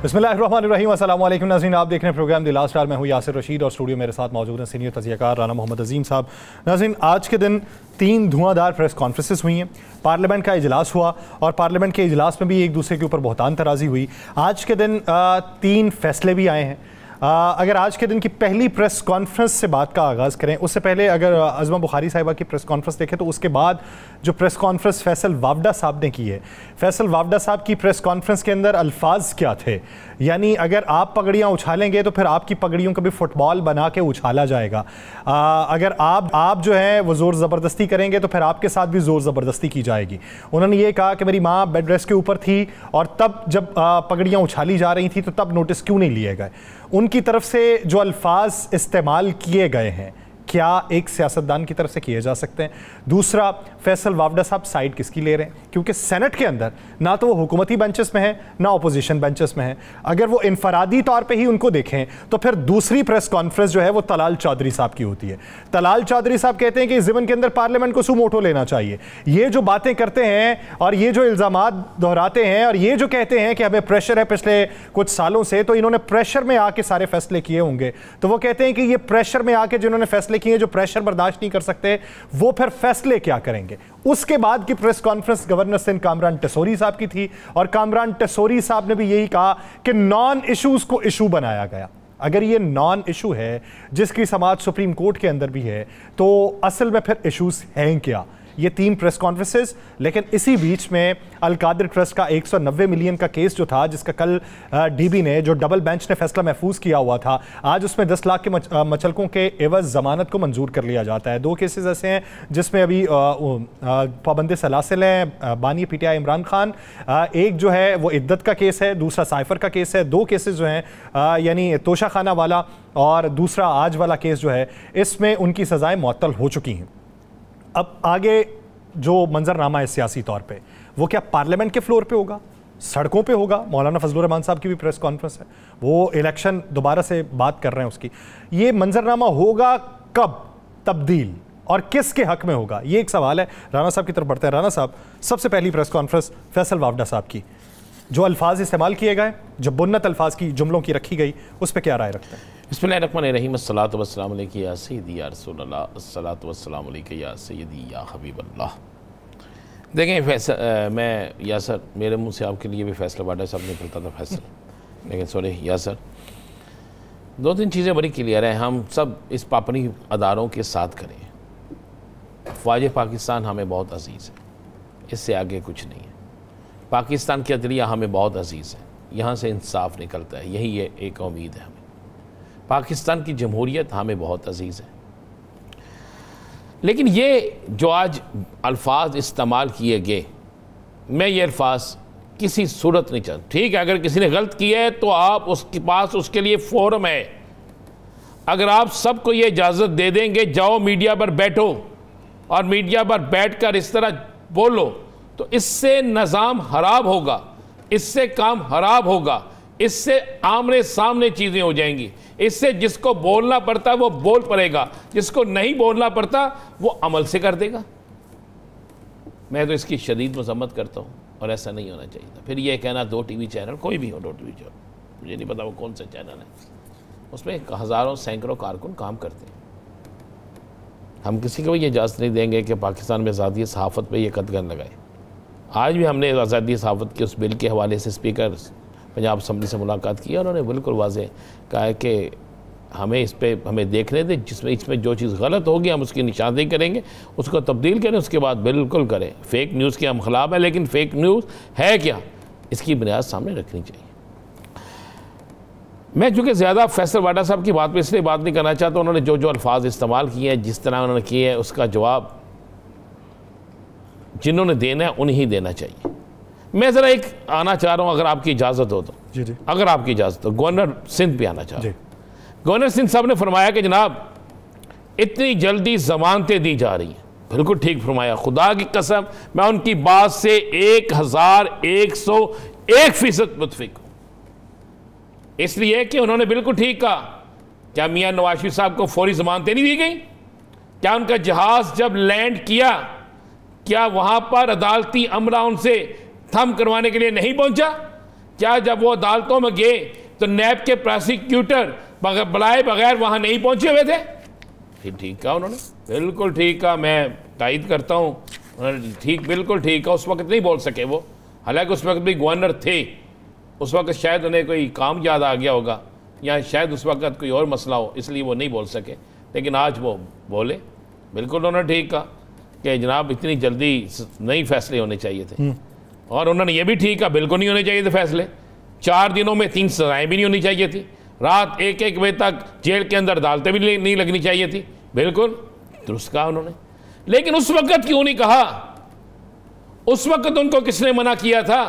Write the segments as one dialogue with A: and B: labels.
A: बिस्मिल्लाहिर्रहमानिर्रहीम। अस्सलाम वालेकुम नाज़रीन, आप देख रहे हैं प्रोग्राम द लास्ट आवर। मैं हूँ यासिर रशीद और स्टूडियो मेरे साथ मौजूद हैं सीनियर तज़कियाकार राना मोहम्मद अजीम साहब। नाज़रीन, आज के दिन 3 धुआंधार प्रेस कॉन्फ्रेंसेस हुई हैं। पार्लियामेंट का इजलास हुआ और पार्लियामेंट के इजलास में भी एक दूसरे के ऊपर बहतान तराजी हुई। आज के दिन 3 फैसले भी आए हैं। अगर आज के दिन की पहली प्रेस कॉन्फ्रेंस से बात का आगाज़ करें, उससे पहले अगर अज़मा बुखारी साहिबा की प्रेस कॉन्फ्रेंस देखें तो उसके बाद जो प्रेस कॉन्फ्रेंस फैसल वावडा साहब ने की है, फैसल वावडा साहब की प्रेस कॉन्फ्रेंस के अंदर अल्फाज क्या थे, यानी अगर आप पगड़ियाँ उछालेंगे तो फिर आपकी पगड़ियों को भी फुटबॉल बना के उछाला जाएगा। अगर आप जो है वो ज़ोर ज़बरदस्ती करेंगे तो फिर आपके साथ भी ज़ोर ज़बरदस्ती की जाएगी। उन्होंने ये कहा कि मेरी माँ बेड रेस्ट के ऊपर थी और तब जब पगड़ियाँ उछाली जा रही थी तो तब नोटिस क्यों नहीं लिए गए। उनकी तरफ से जो अल्फाज इस्तेमाल किए गए हैं, क्या एक सियासतदान की तरफ से किए जा सकते हैं? दूसरा, फैसल वावडा साहब साइड किसकी ले रहे हैं? क्योंकि सेनेट के अंदर ना तो वो हुकूमती बेंचेस में है ना अपोजिशन बेंचेस में है। अगर वो इनफरादी तौर पे ही उनको देखें तो फिर दूसरी प्रेस कॉन्फ्रेंस जो है वो तलाल चौधरी साहब की होती है। तलाल चौधरी साहब कहते हैं कि इस ज़िमन के अंदर पार्लियामेंट को सुमोटो लेना चाहिए। ये जो बातें करते हैं और ये जो इल्ज़ामात दोहराते हैं और ये जो कहते हैं कि हमें प्रेशर है पिछले कुछ सालों से, तो इन्होंने प्रेशर में आके सारे फैसले किए होंगे। तो वो कहते हैं कि ये प्रेशर में आके जिन्होंने फैसले किए, जो प्रेशर बर्दाश्त नहीं कर सकते, वो फिर फैसले क्या करेंगे? उसके बाद की press conference governor Sindh Kamran Tessori साहब की थी और कामरान टेसोरी साहब ने भी यही कहा कि नॉन इशूज को इशू बनाया गया। अगर ये नॉन इशू है जिसकी समाअत सुप्रीम कोर्ट के अंदर भी है, तो असल में फिर इशूज हैं क्या? ये 3 प्रेस कॉन्फ्रेंसेस। लेकिन इसी बीच में अल-कादिर ट्रस्ट का 190 मिलियन का केस जो था, जिसका कल डीबी ने, जो डबल बेंच ने फैसला महफूज किया हुआ था, आज उसमें 10 लाख के मचलकों के एवज जमानत को मंजूर कर लिया जाता है। 2 केसेस ऐसे हैं जिसमें अभी पाबंद सलासिल हैं, बानी पीटीआई इमरान खान। एक जो है वो इद्दत का केस है, दूसरा साइफर का केस है। 2 केसेस जो हैं यानी तोशा खाना वाला और दूसरा आज वाला केस जो है, इसमें उनकी सज़ाएँ मुअत्तल हो चुकी हैं। अब आगे जो मंजरनामा है सियासी तौर पे, वो क्या पार्लियामेंट के फ्लोर पे होगा, सड़कों पे होगा? मौलाना फजलुर रहमान साहब की भी प्रेस कॉन्फ्रेंस है, वो इलेक्शन दोबारा से बात कर रहे हैं उसकी। ये मंजरनामा होगा कब तब्दील और किसके हक में होगा, ये एक सवाल है। राना साहब की तरफ बढ़ते हैं। राना साहब, सबसे पहली प्रेस कॉन्फ्रेंस फैसल वावडा साहब की, जो अल्फाज इस्तेमाल किए गए, जो बुन्नत अल्फाज की जुमलों की रखी गई, उस पर क्या राय रखते हैं?
B: बिस्मिल्लाहिर्रहमानिर्रहीम। अस्सलातु वस्सलामु अलैका या सय्यदी या रसूलल्लाह, अस्सलातु वस्सलामु अलैका या सय्यदी या हबीबल्लाह। देखें, मैं यासर, मेरे मुंह से आपके लिए भी फैसला वाडा साहब ने निकलता था फैसल, लेकिन सॉरी यासर, 2-3 चीज़ें बड़ी क्लियर हैं। हम सब इस पापनी अदारों के साथ करें। अफ़वाज पाकिस्तान हमें बहुत अजीज़ है, इससे आगे कुछ नहीं है। पाकिस्तान की अदलिया हमें बहुत अजीज़ है, यहाँ से इंसाफ निकलता है, यही एक उम्मीद है हमें। पाकिस्तान की जमहूरियत हमें बहुत अजीज़ है। लेकिन ये जो आज अल्फाज इस्तेमाल किए गए, मैं ये अल्फाज किसी सूरत नहीं चाहता। ठीक है, अगर किसी ने गलत किया है तो आप उसके पास उसके लिए फोरम है। अगर आप सबको ये इजाज़त दे देंगे, जाओ मीडिया पर बैठो और मीडिया पर बैठकर इस तरह बोलो, तो इससे निज़ाम खराब होगा, इससे काम खराब होगा, इससे आमने सामने चीज़ें हो जाएंगी। इससे जिसको बोलना पड़ता है वो बोल पड़ेगा, जिसको नहीं बोलना पड़ता वो अमल से कर देगा। मैं तो इसकी शदीद मज़म्मत करता हूँ और ऐसा नहीं होना चाहिए था। फिर ये कहना 2 टीवी चैनल, कोई भी हो 2 टीवी चैनल, मुझे नहीं पता वो कौन सा चैनल है, उसमें हज़ारों सैकड़ों कारकुन काम करते हैं। हम किसी को भी ये इजाज़त नहीं देंगे कि पाकिस्तान में आज़ादी सहाफ़त पर यह कदगन लगाए। आज भी हमने आज़ादी सहाफ़त के उस बिल के हवाले से स्पीकर पंजाब असम्बली से मुलाकात की और उन्होंने बिल्कुल वाज़ेह कहा है कि हमें इस पर हमें देखने दें, जिसमें इसमें जो चीज़ गलत होगी हम उसकी निशानदेही करेंगे, उसको तब्दील करें, उसके बाद बिल्कुल करें। फ़ेक न्यूज़ के हम खिलाफ है, लेकिन फ़ेक न्यूज़ है क्या, इसकी बुनियाद सामने रखनी चाहिए। मैं चूँकि ज़्यादा फैसल वाडा साहब की बात पर इसलिए बात नहीं करना चाहता, उन्होंने जो जो अल्फाज इस्तेमाल किए हैं, जिस तरह उन्होंने किए हैं, उसका जवाब जिन्होंने देना है उन्हें ही देना चाहिए। मैं ज़रा एक आना चाह रहा हूँ, अगर आपकी इजाज़त हो तो। जी। अगर आपकी इजाज़त हो, गवर्नर सिंध पे आना चाह रहा हूँ। गवर्नर सिंध साहब ने फरमाया कि जनाब इतनी जल्दी ज़मानतें दी जा रही हैं। बिल्कुल ठीक फरमाया, खुदा की कसम मैं उनकी बात से 1101% मुत्फिक हूँ। इसलिए कि उन्होंने बिल्कुल ठीक कहा। क्या मियाँ नवाज शरीफ साहब को फौरी ज़मानतें नहीं दी गई? क्या उनका जहाज़ जब लैंड किया, क्या वहाँ पर अदालती अमला उनसे थम करवाने के लिए नहीं पहुँचा? क्या जब वो अदालतों में गए तो नैब के प्रोसिक्यूटर बुलाए बगैर वहां नहीं पहुंचे हुए थे? फिर ठीक कहा उन्होंने, बिल्कुल ठीक कहा, मैं तायद करता हूँ, ठीक, बिल्कुल ठीक कहा। उस वक्त नहीं बोल सके वो, हालांकि उस वक्त भी गवर्नर थे, उस वक्त शायद उन्हें कोई काम याद आ गया होगा या शायद उस वक्त कोई और मसला हो, इसलिए वो नहीं बोल सके, लेकिन आज वो बोले। बिल्कुल उन्होंने ठीक कहा कि जनाब इतनी जल्दी नहीं फैसले होने चाहिए थे, और उन्होंने ये भी ठीक कहा बिल्कुल नहीं होने चाहिए थे फैसले। 4 दिनों में 3 सजाएं भी नहीं होनी चाहिए थी, रात 1-1 बजे तक जेल के अंदर अदालतें भी नहीं लगनी चाहिए थी, बिल्कुल दुरुस्त कहा उन्होंने। लेकिन उस वक्त क्यों नहीं कहा? उस वक्त उनको किसने मना किया था?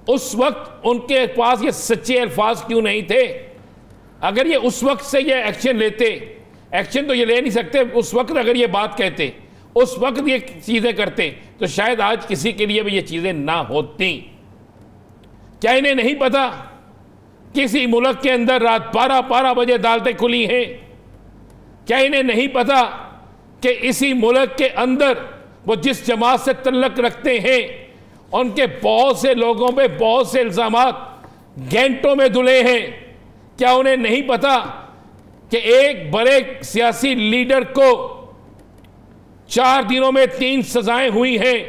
B: उस वक्त उनके पास ये सच्चे अल्फाज क्यों नहीं थे? अगर ये उस वक्त से ये एक्शन लेते, एक्शन तो ये ले नहीं सकते, उस वक्त अगर ये बात कहते, उस वक्त ये चीजें करते, तो शायद आज किसी के लिए भी ये चीजें ना होती। क्या इन्हें नहीं पता किसी मुल्क के अंदर रात 12-12 बजे अदालतें खुली हैं? क्या इन्हें नहीं पता कि इसी मुल्क के अंदर वो जिस जमात से तल्लक रखते हैं उनके बहुत से लोगों पे बहुत से इल्जामात घंटों में धुले हैं? क्या उन्हें नहीं पता कि एक बड़े सियासी लीडर को 4 दिनों में 3 सजाएं हुई हैं?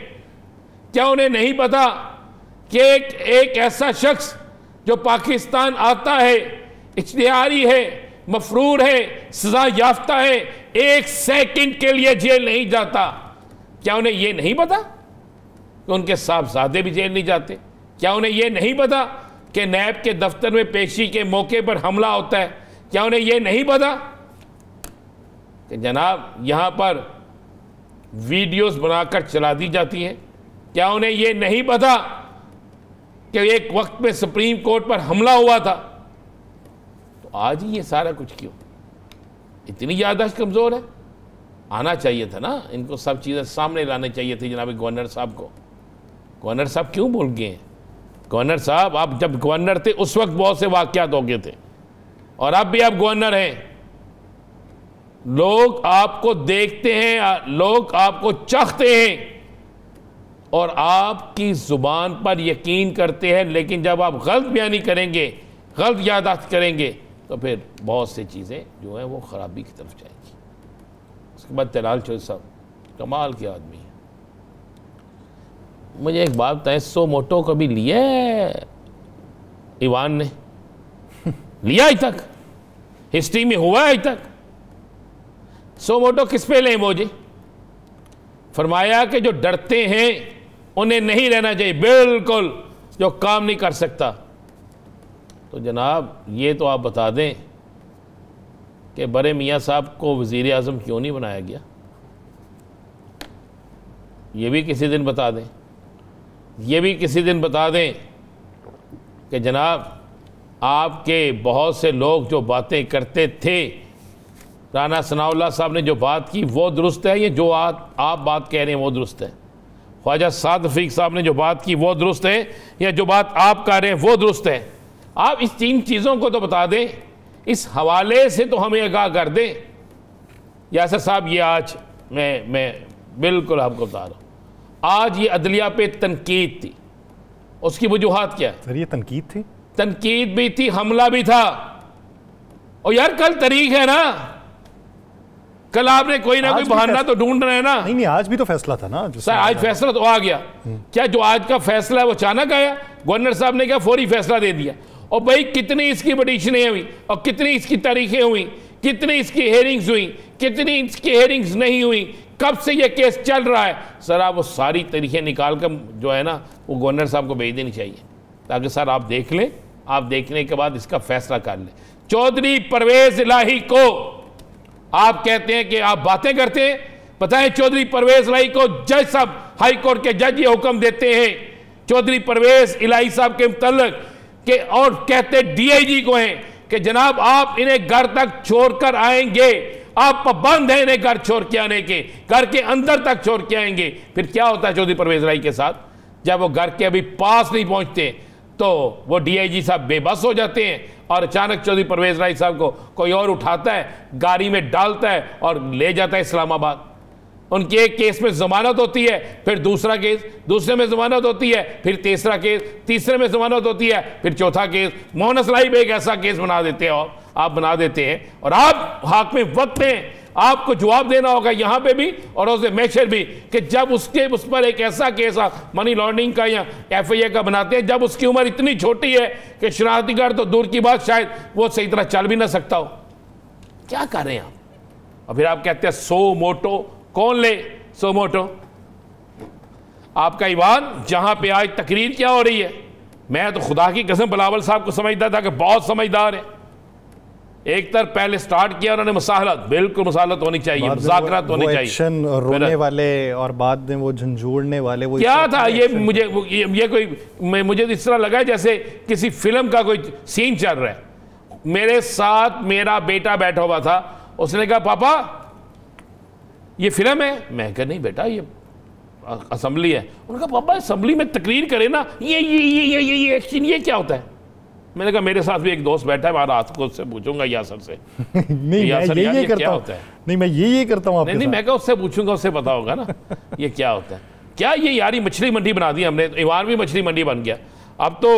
B: क्या उन्हें नहीं पता कि एक ऐसा शख्स जो पाकिस्तान आता है, इश्तिहारी है, मफरूर है, सजा याफ्ता है, 1 सेकंड के लिए जेल नहीं जाता? क्या उन्हें यह नहीं पता कि उनके साहबजादे भी जेल नहीं जाते? क्या उन्हें यह नहीं पता कि नैब के दफ्तर में पेशी के मौके पर हमला होता है? क्या उन्हें यह नहीं पता कि जनाब यहां पर वीडियोस बनाकर चला दी जाती हैं? क्या उन्हें यह नहीं पता कि एक वक्त में सुप्रीम कोर्ट पर हमला हुआ था? तो आज ही ये सारा कुछ क्यों? इतनी याददाश्त कमजोर है? आना चाहिए था ना, इनको सब चीजें सामने लानी चाहिए थी जनाब गवर्नर साहब को। गवर्नर साहब क्यों भूल गए हैं? गवर्नर साहब, आप जब गवर्नर थे उस वक्त बहुत से वाकयात हो गए थे, और अब भी आप गवर्नर हैं। लोग आपको देखते हैं, लोग आपको चाहते हैं और आपकी जुबान पर यकीन करते हैं, लेकिन जब आप गलत बयानी करेंगे, गलत याददाश्त करेंगे, तो फिर बहुत सी चीज़ें जो हैं वो ख़राबी की तरफ जाएंगी। उसके बाद तलाल चौधरी साहब कमाल के आदमी है। मुझे एक बात बताएं, सो मोटो कभी लिया है ईवान ने? लिया आज तक? हिस्ट्री में हुआ आज तक? सो मोटो किस पे लें मुझे? फरमाया कि जो डरते हैं उन्हें नहीं रहना चाहिए, बिल्कुल, जो काम नहीं कर सकता। तो जनाब ये तो आप बता दें कि बड़े मियाँ साहब को वज़ीर आज़म क्यों नहीं बनाया गया? ये भी किसी दिन बता दें, ये भी किसी दिन बता दें कि जनाब आपके बहुत से लोग जो बातें करते थे, राना सनाउल्लाह साहब ने जो बात की वो दुरुस्त है, ये जो आप बात कह रहे हैं वो दुरुस्त है? ख्वाजा साद रफीक साहब ने जो बात की वो दुरुस्त है, या जो बात आप कह रहे हैं वो दुरुस्त है? आप इस 3 चीज़ों को तो बता दें, इस हवाले से तो हमें आगाह कर दें। यासर साहब, ये आज मैं बिल्कुल आपको बता रहा हूँ, आज ये अदलिया पे तनकीद थी, उसकी वजूहात क्या है?
A: सर ये तनकीद थी?
B: तनकीद भी थी, हमला भी था। और यार कल तारीख है ना, कल आपने कोई ना कोई बहाना तो ढूंढ रहे हैं ना।
A: नहीं, आज भी तो फैसला था ना
B: सर, आज फैसला तो आ गया। क्या जो आज का फैसला है वो अचानक आया? गवर्नर साहब ने क्या फौरी फैसला दे दिया? और भाई कितनी इसकी पिटीशनें हुई और कितनी इसकी तारीखें हुई, कितनी इसकी हेयरिंग्स हुई, कितनी इसकी हेयरिंग्स नहीं हुई, कब से ये केस चल रहा है? सर आप वो सारी तारीखें निकाल कर जो है ना वो गवर्नर साहब को भेज देनी चाहिए, ताकि सर आप देख लें, आप देखने के बाद इसका फैसला कर लें। चौधरी परवेज इलाही को आप कहते हैं कि आप बातें करते हैं, बताएं चौधरी परवेज इलाही को जज साहब, हाई कोर्ट के जज ये हुक्म देते हैं चौधरी परवेज इलाही साहब के मुतल्लिक के, और कहते डीआईजी को हैं कि जनाब आप इन्हें घर तक छोड़कर आएंगे, आप पाबंद हैं इन्हें घर छोड़ के आने के, घर के अंदर तक छोड़ के आएंगे। फिर क्या होता है चौधरी परवेज इलाही के साथ? जब वो घर के अभी पास नहीं पहुंचते तो वो डीआईजी साहब बेबस हो जाते हैं, और अचानक चौधरी परवेज इलाही साहब को कोई और उठाता है, गाड़ी में डालता है और ले जाता है इस्लामाबाद। उनके एक केस में जमानत होती है, फिर दूसरा केस, दूसरे में जमानत होती है, फिर तीसरा केस, तीसरे में जमानत होती है, फिर चौथा केस। मोहन असलाई पे एक ऐसा केस बना देते हो, आप बना देते हैं, और आप हाकिम वक्त में आपको जवाब देना होगा यहां पे भी और उस मैशर भी, कि जब उसके उस पर एक ऐसा केस मनी लॉन्ड्रिंग का या FIA का बनाते हैं, जब उसकी उम्र इतनी छोटी है कि शरारतीगर तो दूर की बात, शायद वो सही तरह चल भी ना सकता हो। क्या कर रहे हैं आप? और फिर आप कहते हैं सो मोटो, कौन ले सो मोटो? आपका ईवान जहां पे आज तकरीर क्या हो रही है, मैं तो खुदा की कसम बिलावल साहब को समझता था कि बहुत समझदार है। एक तरफ पहले स्टार्ट किया उन्होंने मसाहलत, बिल्कुल मसाहलत होनी चाहिए, मुज़ाकरात होनी चाहिए,
A: एक्शन रोने वाले और बाद में वो झंझोड़ने वाले, वो
B: क्या था ये? मुझे ये कोई मुझे इस तरह लगा जैसे किसी फिल्म का कोई सीन चल रहा है। मेरे साथ मेरा बेटा बैठा हुआ था, उसने कहा पापा ये फिल्म है? मैं कहा नहीं बेटा ये असेंबली है। उन्होंने कहा पापा असेंबली में तकरीर करे ना, ये एक्शन ये क्या होता है? मैंने कहा मेरे साथ भी एक दोस्त बैठा है, मैं रात को उससे पूछूंगा यासर से।
A: नहीं यासर, मैं ये करता हूं, नहीं मैं ये करता हूं,
B: नहीं मैं कहा उससे पूछूंगा, उससे पता होगा ना ये क्या होता है। क्या ये यारी मछली मंडी बना दी हमने, ईवान भी मछली मंडी बन गया। अब तो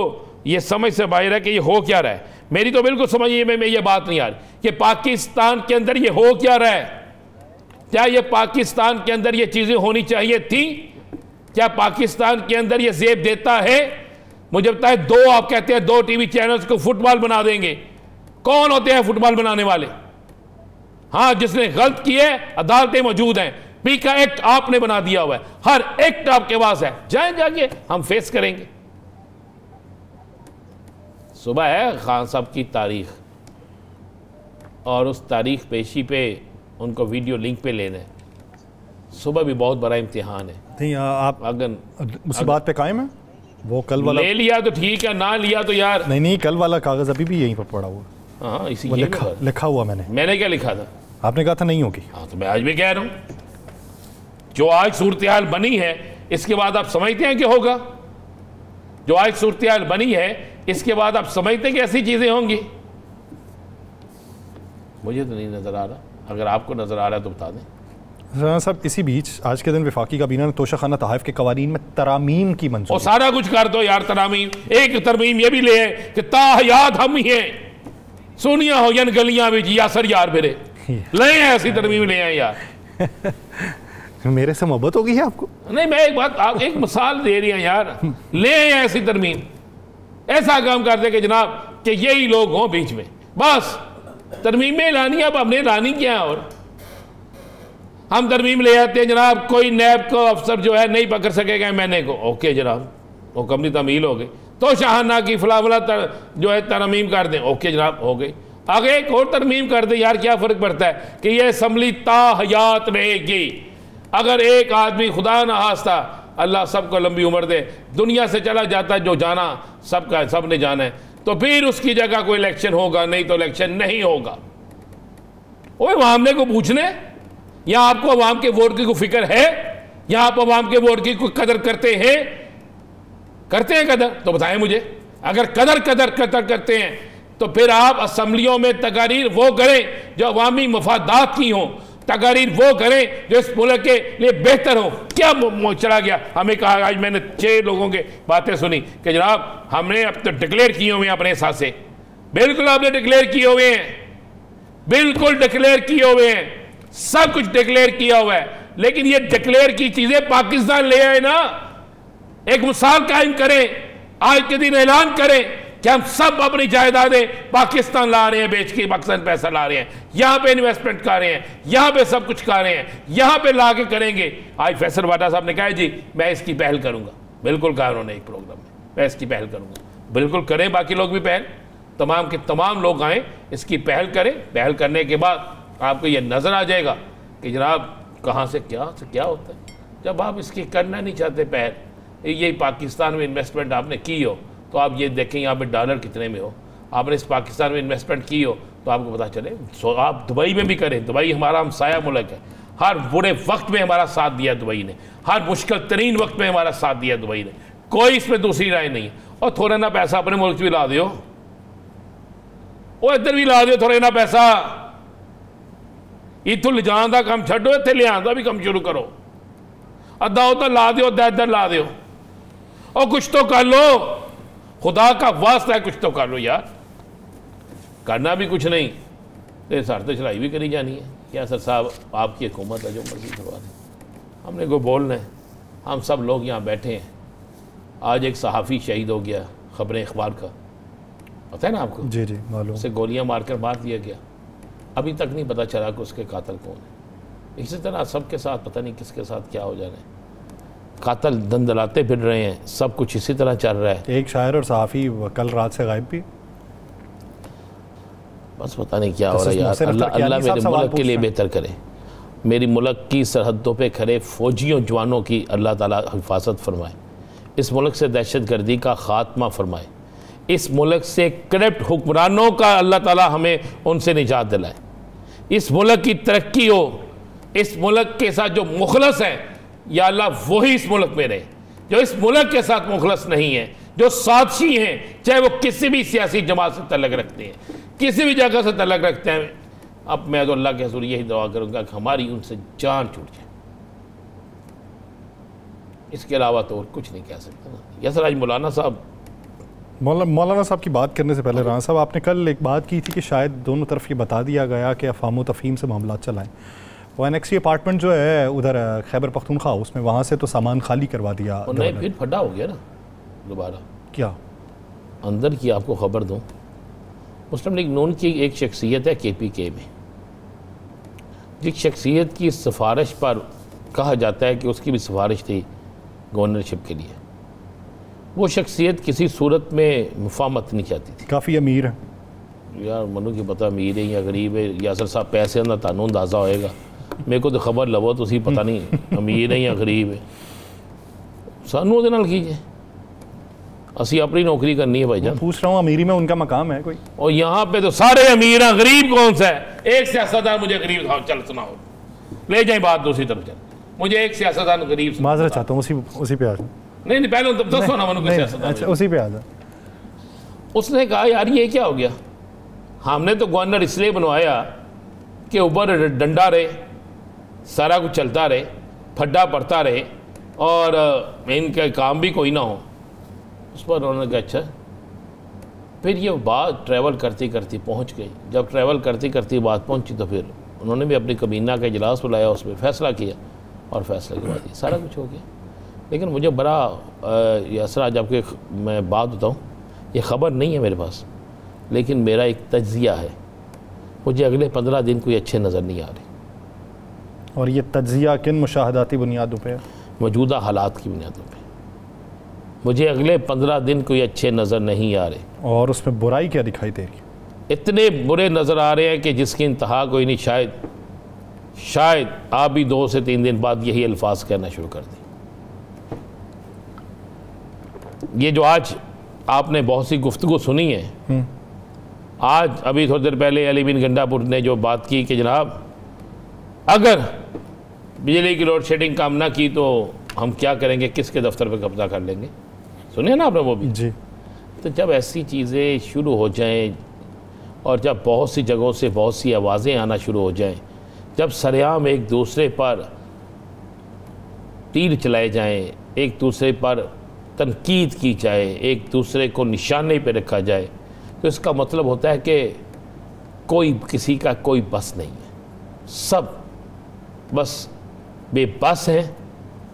B: ये समझ से बाहर है कि ये हो क्या रहा है। मेरी तो बिल्कुल समझ में ये बात नहीं आ रही कि पाकिस्तान के अंदर ये हो क्या रहा है। क्या ये पाकिस्तान के अंदर ये चीजें होनी चाहिए थी? क्या पाकिस्तान के अंदर ये जेब देता है? मुझे पता है दो, आप कहते हैं 2 TV चैनल्स को फुटबॉल बना देंगे। कौन होते हैं फुटबॉल बनाने वाले? हाँ, जिसने गलत किए अदालतें मौजूद हैं, पीका एक्ट आपने बना दिया हुआ है, हर एक्ट आपके पास है, जाए जाके हम फेस करेंगे। सुबह है खान साहब की तारीख, और उस तारीख पेशी पे उनको वीडियो लिंक पे लेना है। सुबह भी बहुत बड़ा इम्तिहान है।
A: नहीं आप अगर उसी बात पे कायम है, वो कल वाला
B: ले लिया तो ठीक है, ना लिया तो यार
A: नहीं कल वाला कागज अभी भी यहीं पर पड़ा हुआ।
B: हाँ, इसी
A: लिखा हुआ मैंने क्या
B: लिखा था?
A: आपने कहा था नहीं होगी।
B: हाँ, तो मैं आज भी कह रहा हूं, जो आज सूरत-ए-हाल बनी है इसके बाद आप समझते हैं कि होगा? जो आज सूरत-ए-हाल बनी है इसके बाद आप समझते हैं कि ऐसी चीजें होंगी? मुझे तो नहीं नजर आ रहा, अगर आपको नजर आ रहा है तो बता दें।
A: राना साहब, इसी बीच आज के दिन वफाकी काबीना ने तोशाखाना तहफ़ के कवानीन में तरमीम की मंजूरी।
B: और सारा कुछ कर दो यार, तरमीम। एक तरमीम ये भी ले कि ताहयात हम ही हैं, सोनिया हो जन गलियां भी यासर यार मेरे ले ऐसी तरमीम ले आए यार।
A: मेरे से मोहब्बत हो गई है आपको?
B: नहीं, मैं एक बात, आप एक मिसाल दे रही हैं यार, ले ऐसी तरमीम, ऐसा काम कर दे कि जनाब कि यही लोग हों बीच में, बस तरमीमें लानी। अब हमने लानी क्या? और हम तरमीम ले आते हैं जनाब, कोई नैब को अफसर जो है नहीं पकड़ सकेगा मैंने को, ओके जनाब वो कमरी तमील हो गई, तो शाहाना की फला जो है तरमीम कर दें, ओके जनाब हो गई। आगे एक और तरमीम कर दें, यार क्या फ़र्क पड़ता है कि ये असम्बली ताहयात रहेगी। अगर एक आदमी खुदा न खास्ता, अल्लाह सबको लंबी उम्र दे, दुनिया से चला जाता, जो जाना सबका सब ने जाना है, तो फिर उसकी जगह कोई इलेक्शन होगा, नहीं तो इलेक्शन नहीं होगा। ओए मामले को पूछने, या आपको अवाम के वोट की कोई फिक्र है, या आप अवाम के वोट की कोई कदर करते हैं कदर? तो बताएं मुझे। अगर कदर करते हैं तो फिर आप असम्बलियों में तकारीर वो करें जो अवामी मफादात की हों, तकारीर वो करें जो इस मुल्क के लिए बेहतर हो। क्या चला गया? हमें कहा, आज मैंने 6 लोगों की बातें सुनी कि जनाब हमने अब तो डिक्लेयर किए हुए हैं अपने हिसाब से। बिल्कुल आपने डिक्लेयर किए हुए हैं, बिल्कुल डिक्लेयर किए हुए हैं, सब कुछ डिक्लेयर किया हुआ है, लेकिन ये डिक्लेयर की चीजें पाकिस्तान ले आए ना। एक मिसाल कायम करें, आज के दिन ऐलान करें कि हम सब अपनी जायदादें पाकिस्तान ला रहे हैं, बेच के पाकिस्तान पैसा ला रहे हैं, यहां पे इन्वेस्टमेंट कर रहे हैं, यहां पे सब कुछ कर रहे हैं, यहां पे ला के करेंगे। आज फैसल वाटा साहब ने कहा जी मैं इसकी पहल करूंगा, बिल्कुल कहा उन्होंने एक प्रोग्राम में, मैं इसकी पहल करूंगा। बिल्कुल करें, बाकी लोग भी पहल, तमाम के तमाम लोग आए, इसकी पहल करें। पहल करने के बाद आपको यह नजर आ जाएगा कि जनाब कहां से क्या होता है। जब आप इसकी करना नहीं चाहते पहल, ये पाकिस्तान में इन्वेस्टमेंट आपने की हो तो आप ये देखें यहाँ पे डॉलर कितने में हो, आपने इस पाकिस्तान में इन्वेस्टमेंट की हो तो आपको पता चले। आप दुबई में भी करें, दुबई हमारा हमसाया मुल्क है, हर बुरे वक्त में हमारा साथ दिया दुबई ने, हर मुश्किल तरीन वक्त में हमारा साथ दिया दुबई ने, कोई इसमें दूसरी राय नहीं है। और थोड़ा ना पैसा अपने मुल्क भी ला दो, वो इधर भी ला दो थोड़ा ना पैसा, इतों लिजान का काम छो, इतने लिया भी काम शुरू करो। अद्धा उधर ला दो, अद्धा इधर ला दो, और कुछ तो कर लो, खुदा का वास्ता है, कुछ तो कर लो यार। करना भी कुछ नहीं, तो सर तो चढ़ाई भी करी जानी है। क्या सर साहब, आपकी हुकूमत है, जो मर्जी करवा दें, हमने कोई बोलना है। हम सब लोग यहाँ बैठे हैं। आज एक सहाफ़ी शहीद हो गया, खबरें अखबार का, पता है ना आपको?
A: जी जी मालूम।
B: उसे गोलियां मारकर मार दिया गया, अभी तक नहीं पता चला कि उसके कातिल कौन है। इसी तरह सबके साथ पता नहीं किसके साथ क्या हो जाना है। कातिल दंदलाते फिर रहे हैं, सब कुछ इसी तरह चल रहा है।
A: एक शायर और सहाफ़ी कल रात से गायब भी।
B: बस पता नहीं क्या हो रहा है यार। अल्लाह मेरे मुल्क के लिए बेहतर करे। मेरी मुल्क की सरहदों पे खड़े फ़ौजियों जवानों की अल्लाह ताला हिफाजत फरमाए। इस मुल्क से दहशत गर्दी का ख़ात्मा फरमाए। इस मुल्क से करप्ट हुक्मरानों का अल्लाह ताला हमें उनसे निजात दिलाए। इस मुल्क की तरक्की हो। इस मुल्क के साथ जो मुखलस है, या अल्लाह वही इस मुल्क में रहे। जो इस मुल्क के साथ मुखलस नहीं है, जो साथी हैं, चाहे वो किसी भी सियासी जमात से तल्लक रखते हैं, किसी भी जगह से तल्लक रखते हैं, अब मैं तो अल्लाह के हज़ूर यही दुआ करूँगा कि हमारी उनसे जान छूट जाए। इसके अलावा तो और कुछ नहीं कह सकते ना। यस राज मौलाना साहब,
A: मौलाना साहब की बात करने से पहले राना साहब, आपने कल एक बात की थी कि शायद दोनों तरफ ये बता दिया गया कि अफाम तफ़हीम से मामला चलाएं। वो NXT अपार्टमेंट जो है उधर खैबर पख्तूनख्वा, उसमें वहाँ से तो सामान खाली करवा दिया।
B: नहीं, फिर फटा हो गया ना दोबारा।
A: क्या
B: अंदर की आपको खबर दूँ, मुस्लिम लीग नून की एक शख्सियत है KPK में, जिस शख्सियत की सिफारिश पर कहा जाता है कि उसकी भी सिफारिश थी गवर्नरशिप के लिए, वो शख्सियत किसी सूरत में मुफाहमत नहीं चाहती थी।
A: काफ़ी अमीर है
B: यार, मनु की पता अमीर है या गरीब है। यासर साहब पैसे का तानू अंदाज़ा होएगा, मेरे को तो खबर लवो तुसी पता नहीं अमीर है या गरीब है। सानू ਉਹਦੇ ਨਾਲ कीजिए, असी अपनी नौकरी करनी है भाईजान।
A: पूछ रहा हूँ, अमीरी में उनका मकाम है कोई?
B: और यहाँ पे तो सारे अमीर हैं, गरीब कौन सा है? एक सियासतदान मुझे गरीब था, चल सुनाओ, ले जाए बात दूसरी तरफ। चल, मुझे एक सियासतदान गरीब
A: माजरा चाहता हूँ, उसी पे आ जाओ।
B: नहीं पहले तो सुना मनु के सियासतदान।
A: अच्छा, उसी पे आ जाओ।
B: उसने कहा यार ये क्या हो गया, हमने तो गवर्नर इसलिए बनवाया कि ऊपर डंडा रहे, सारा कुछ चलता रहे, फड्डा पड़ता रहे, और इनका काम भी कोई ना हो। उस पर उन्होंने कहा अच्छा। फिर ये बात ट्रैवल करती करती पहुंच गई। जब ट्रैवल करती करती बात पहुंची तो फिर उन्होंने भी अपनी कबीना का इजलास बुलाया, उसमें फ़ैसला किया, और फैसले के बाद ये सारा कुछ हो गया। लेकिन मुझे बड़ा असरा, जबकि मैं बात बताऊँ, ये ख़बर नहीं है मेरे पास, लेकिन मेरा एक तज्ज़िया है, मुझे अगले 15 दिन कोई अच्छे नज़र नहीं आ रहे।
A: और ये तज्ज़िया किन मुशाहदाती बुनियादों पे?
B: मौजूदा हालात की बुनियादों पे मुझे अगले 15 दिन कोई अच्छे नज़र नहीं आ रहे।
A: और उसमें बुराई क्या दिखाई दे रही?
B: इतने बुरे नज़र आ रहे हैं कि जिसकी इंतहा कोई नहीं। शायद आप भी 2 से 3 दिन बाद यही अल्फाज कहना शुरू कर दें। ये जो आज आपने बहुत सी गुफ्तगू सुनी है, आज अभी थोड़ी देर पहले अली बिन गंडापुर ने जो बात की कि जनाब अगर बिजली की लोड शेडिंग काम ना की तो हम क्या करेंगे, किसके दफ्तर पे कब्जा कर लेंगे, सुनिए ना आपने वो भी
A: जी।
B: तो जब ऐसी चीज़ें शुरू हो जाएं, और जब बहुत सी जगहों से बहुत सी आवाज़ें आना शुरू हो जाएं, जब सरेआम एक दूसरे पर तीर चलाए जाएं, एक दूसरे पर तनकीद की जाए, एक दूसरे को निशाने पे रखा जाए, तो इसका मतलब होता है कि कोई किसी का कोई बस नहीं है। सब बस बेबस हैं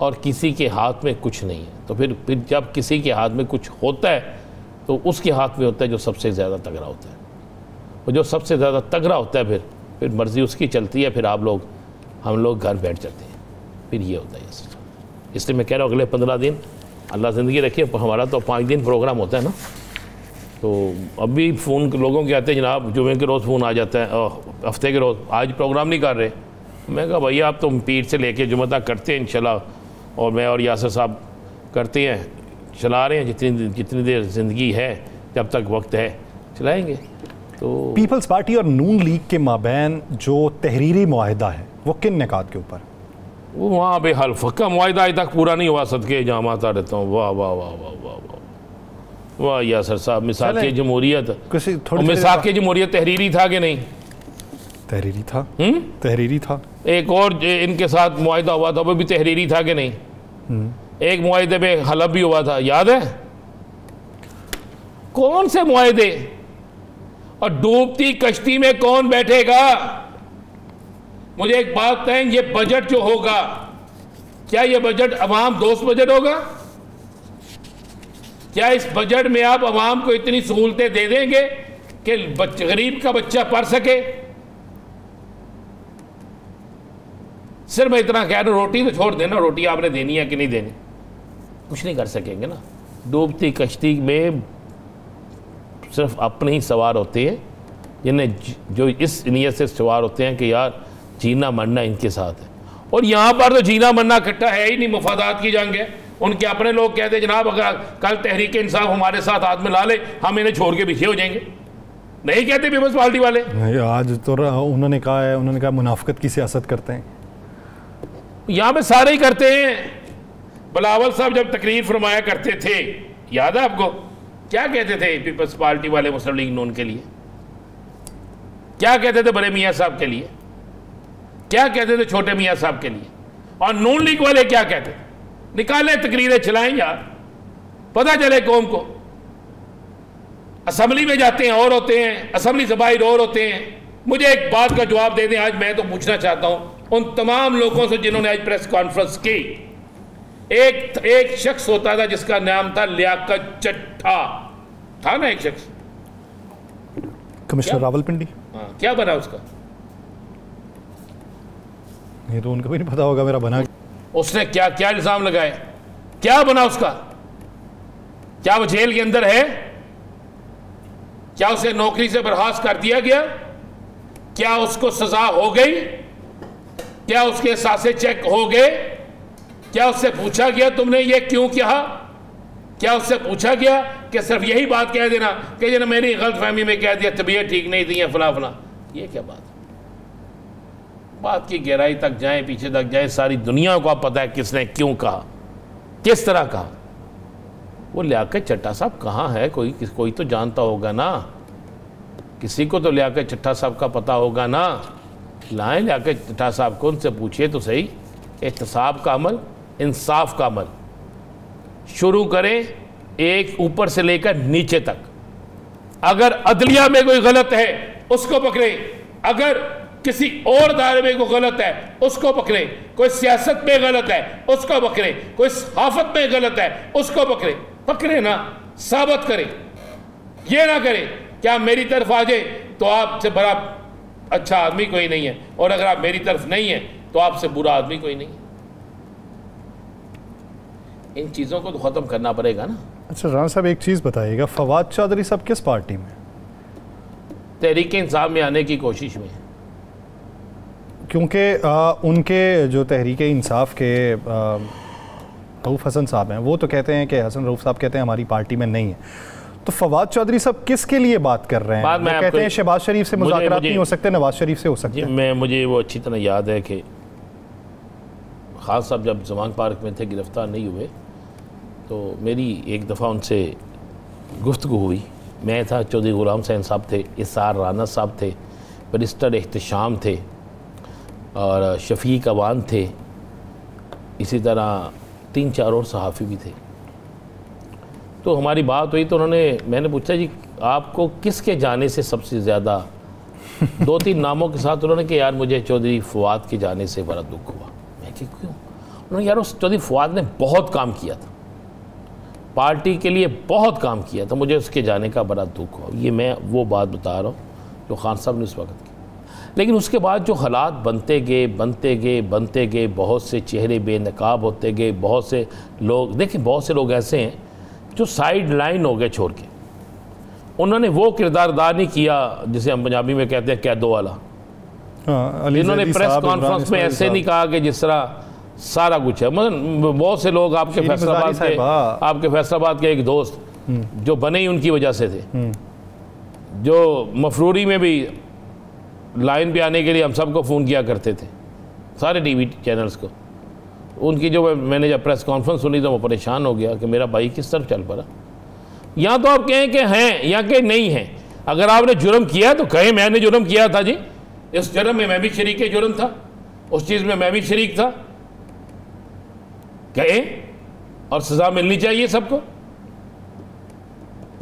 B: और किसी के हाथ में कुछ नहीं है। तो फिर जब किसी के हाथ में कुछ होता है तो उसके हाथ में होता है जो सबसे ज़्यादा तगड़ा होता है। और जो सबसे ज़्यादा तगड़ा होता है फिर मर्ज़ी उसकी चलती है, फिर हम लोग घर बैठ जाते हैं। फिर ये होता है। इसलिए मैं कह रहा हूँ अगले 15 दिन अल्लाह ज़िंदगी रखिए। हमारा तो 5 दिन प्रोग्राम होता है ना, तो अभी फ़ोन लोगों के आते हैं जनाब जुमे के रोज़ फ़ोन आ जाता है, हफ्ते के रोज़ आज प्रोग्राम नहीं कर रहे। मैं कहा भैया आप तो पीर से लेके जुमे तक करते हैं इंशाल्लाह, और मैं और यासर साहब करते हैं, चला रहे हैं जितनी देर ज़िंदगी है, जब तक वक्त है चलाएँगे। तो
A: पीपल्स पार्टी और नून लीग के माबैन जो तहरीरी मुआहिदा है वो किन निकात के ऊपर?
B: वो वहाँ पे हल्फ का मुआहिदा अभी तक पूरा नहीं हुआ, सदके जामाता रहता हूँ। वाह वाह वाह वाह वाह वाह वाह यासर साहब, मिसाक जमहूरियत, मिसाक जमहूरियत तहरीरी था कि नहीं?
A: तहरीरी था। तहरीरी था।
B: एक और इनके साथ मुआहिदा हुआ था, वो भी तहरीरी था कि नहीं? एक मुआहिदे पे हलफ भी हुआ था, याद है? कौन से मुआहिदे? और डूबती कश्ती में कौन बैठेगा? मुझे एक बात कहें, ये बजट जो होगा, क्या ये बजट अवाम दोस्त बजट होगा? क्या इस बजट में आप अवाम को इतनी सहूलतें दे देंगे कि गरीब का बच्चा पढ़ सके? सिर्फ मैं इतना कह रहा हूं, रोटी तो छोड़ देना, रोटी आपने देनी है कि नहीं देनी, कुछ नहीं कर सकेंगे ना। डूबती कश्ती में सिर्फ अपने ही सवार होते हैं, जिन्हें जो इस नीयत से सवार होते हैं कि यार जीना मरना इनके साथ है। और यहाँ पर तो जीना मरना इकट्ठा है ही नहीं, मुफादात की जंग है। उनके अपने लोग कहते हैं जनाब अगर कल तहरीक इंसाफ हमारे साथ हाथ में ला ले, हम इन्हें छोड़ के पीछे हो जाएंगे। नहीं कहते पीपल्स पार्टी वाले?
A: नहीं, आज तो उन्होंने कहा मुनाफिकत की सियासत करते हैं।
B: यहाँ पे सारे ही करते हैं। बिलावल साहब जब तकरीर फरमाया करते थे, याद है आपको? क्या कहते थे पीपल्स पार्टी वाले मुस्लिम लीग नून के लिए? क्या कहते थे बड़े मियाँ साहब के लिए? क्या कहते थे छोटे मियाँ साहब के लिए? और नून लीग वाले क्या कहते थे? निकालें तकरीरें, चलाएं यार, पता चले कौम को। असम्बली में जाते हैं और होते हैं, असम्बली से बाहर और होते हैं। मुझे एक बात का जवाब दे दें। आज मैं तो पूछना चाहता हूं उन तमाम लोगों से जिन्होंने आज प्रेस कॉन्फ्रेंस की। एक शख्स होता था जिसका नाम था लियाकत चट्टा, था ना एक शख्स,
A: कमिश्नर रावलपिंडी।
B: हाँ, क्या बना उसका?
A: ये तो उनको भी नहीं पता होगा मेरा बना।
B: उसने क्या क्या इल्जाम लगाए? क्या बना उसका? क्या वो जेल के अंदर है? क्या उसे नौकरी से बर्खास्त कर दिया गया? क्या उसको सजा हो गई? क्या उसके सासे चेक हो गए? क्या उससे पूछा गया तुमने ये क्यों किया? क्या उससे पूछा गया कि सिर्फ यही बात कह देना कि जरा मेरी गलतफहमी में कह दिया तबीयत ठीक नहीं थी या फला फला? ये क्या बात? बात की गहराई तक जाए, पीछे तक जाए, सारी दुनिया को आप पता है किसने क्यों कहा, किस तरह कहा। वो लियाकत चट्टा साहब कहाँ है? कोई तो जानता होगा ना, किसी को तो लियाकत चट्टा साहब का पता होगा ना। लाएं लियाकत चट्टा साहब को, उनसे पूछिए तो सही। एहतसाब का अमल, इंसाफ का अमल शुरू करें, एक ऊपर से लेकर नीचे तक। अगर अदलिया में कोई गलत है उसको पकड़ें, अगर किसी और दायरे में कोई गलत है उसको पकड़ें, कोई सियासत में गलत है उसको पकड़ें, कोई सहाफत में गलत है उसको पकड़े ना, साबित करें। ये ना करें कि आप मेरी तरफ आ जाए तो आपसे बड़ा अच्छा आदमी कोई नहीं है, और अगर आप मेरी तरफ नहीं है तो आपसे बुरा आदमी कोई नहीं है। इन चीज़ों को तो ख़त्म करना पड़ेगा ना।
A: अच्छा राना साहब, एक चीज़ बताइएगा, फवाद चौधरी साहब किस पार्टी में? तहरीक
B: इंसाफ में आने की कोशिश में।
A: क्योंकि उनके जो तहरीक इंसाफ के रऊफ़ हसन साहब हैं, वो तो कहते हैं कि हसन रऊफ़ साहब कहते हैं हमारी पार्टी में नहीं है। तो फवाद चौधरी साहब किसके लिए बात कर रहे हैं? वो कहते हैं शहबाज शरीफ से मुज़ाकरात नहीं हो सकते, नवाज शरीफ से हो सकते हैं।
B: मुझे वो अच्छी तरह याद है कि खान साहब जब जमान पार्क में थे, गिरफ्तार नहीं हुए, तो मेरी एक दफ़ा उनसे गुफ्तगू हुई। मैं था, चौधरी गुलाम हुसैन साहब थे, इसार राना साहब थे, बैरिस्टर एहतशाम थे, और शफीक अवान थे, इसी तरह 3-4 और सहाफ़ी भी थे। तो हमारी बात हुई तो मैंने पूछा जी आपको किसके जाने से सबसे ज़्यादा 2-3 नामों के साथ उन्होंने कि यार मुझे चौधरी फवाद के जाने से बड़ा दुख हुआ। मैं कि क्यों? उन्होंने यार उस चौधरी फवाद ने बहुत काम किया था, पार्टी के लिए बहुत काम किया था, मुझे उसके जाने का बड़ा दुख हुआ। ये मैं वो बात बता रहा हूँ जो खान साहब ने उस वक्त की। लेकिन उसके बाद जो हालात बनते गए, बहुत से चेहरे बेनकाब होते गए, बहुत से लोग, देखिए बहुत से लोग ऐसे हैं जो साइड लाइन हो गए छोड़ के। उन्होंने वो किरदार अदा नहीं किया जिसे हम पंजाबी में कहते हैं कैदो वाला। इन्होंने प्रेस कॉन्फ्रेंस में ऐसे नहीं कहा कि जिस तरह सारा कुछ है। मतलब बहुत से लोग आपके फैसलाबाद के एक दोस्त जो बने ही उनकी वजह से थे, जो मफरूरी में भी लाइन पे आने के लिए हम सबको फ़ोन किया करते थे, सारे टीवी चैनल्स को। उनकी जो मैंने जब प्रेस कॉन्फ्रेंस सुनी तो मैं परेशान हो गया कि मेरा भाई किस तरफ चल पड़ा। या तो आप कहें कि हैं या कि नहीं हैं। अगर आपने जुर्म किया तो कहें मैंने जुर्म किया था जी, इस जुर्म में मैं भी शरीक जुर्म था, उस चीज़ में मैं भी शरीक था। गए और सज़ा मिलनी चाहिए सबको।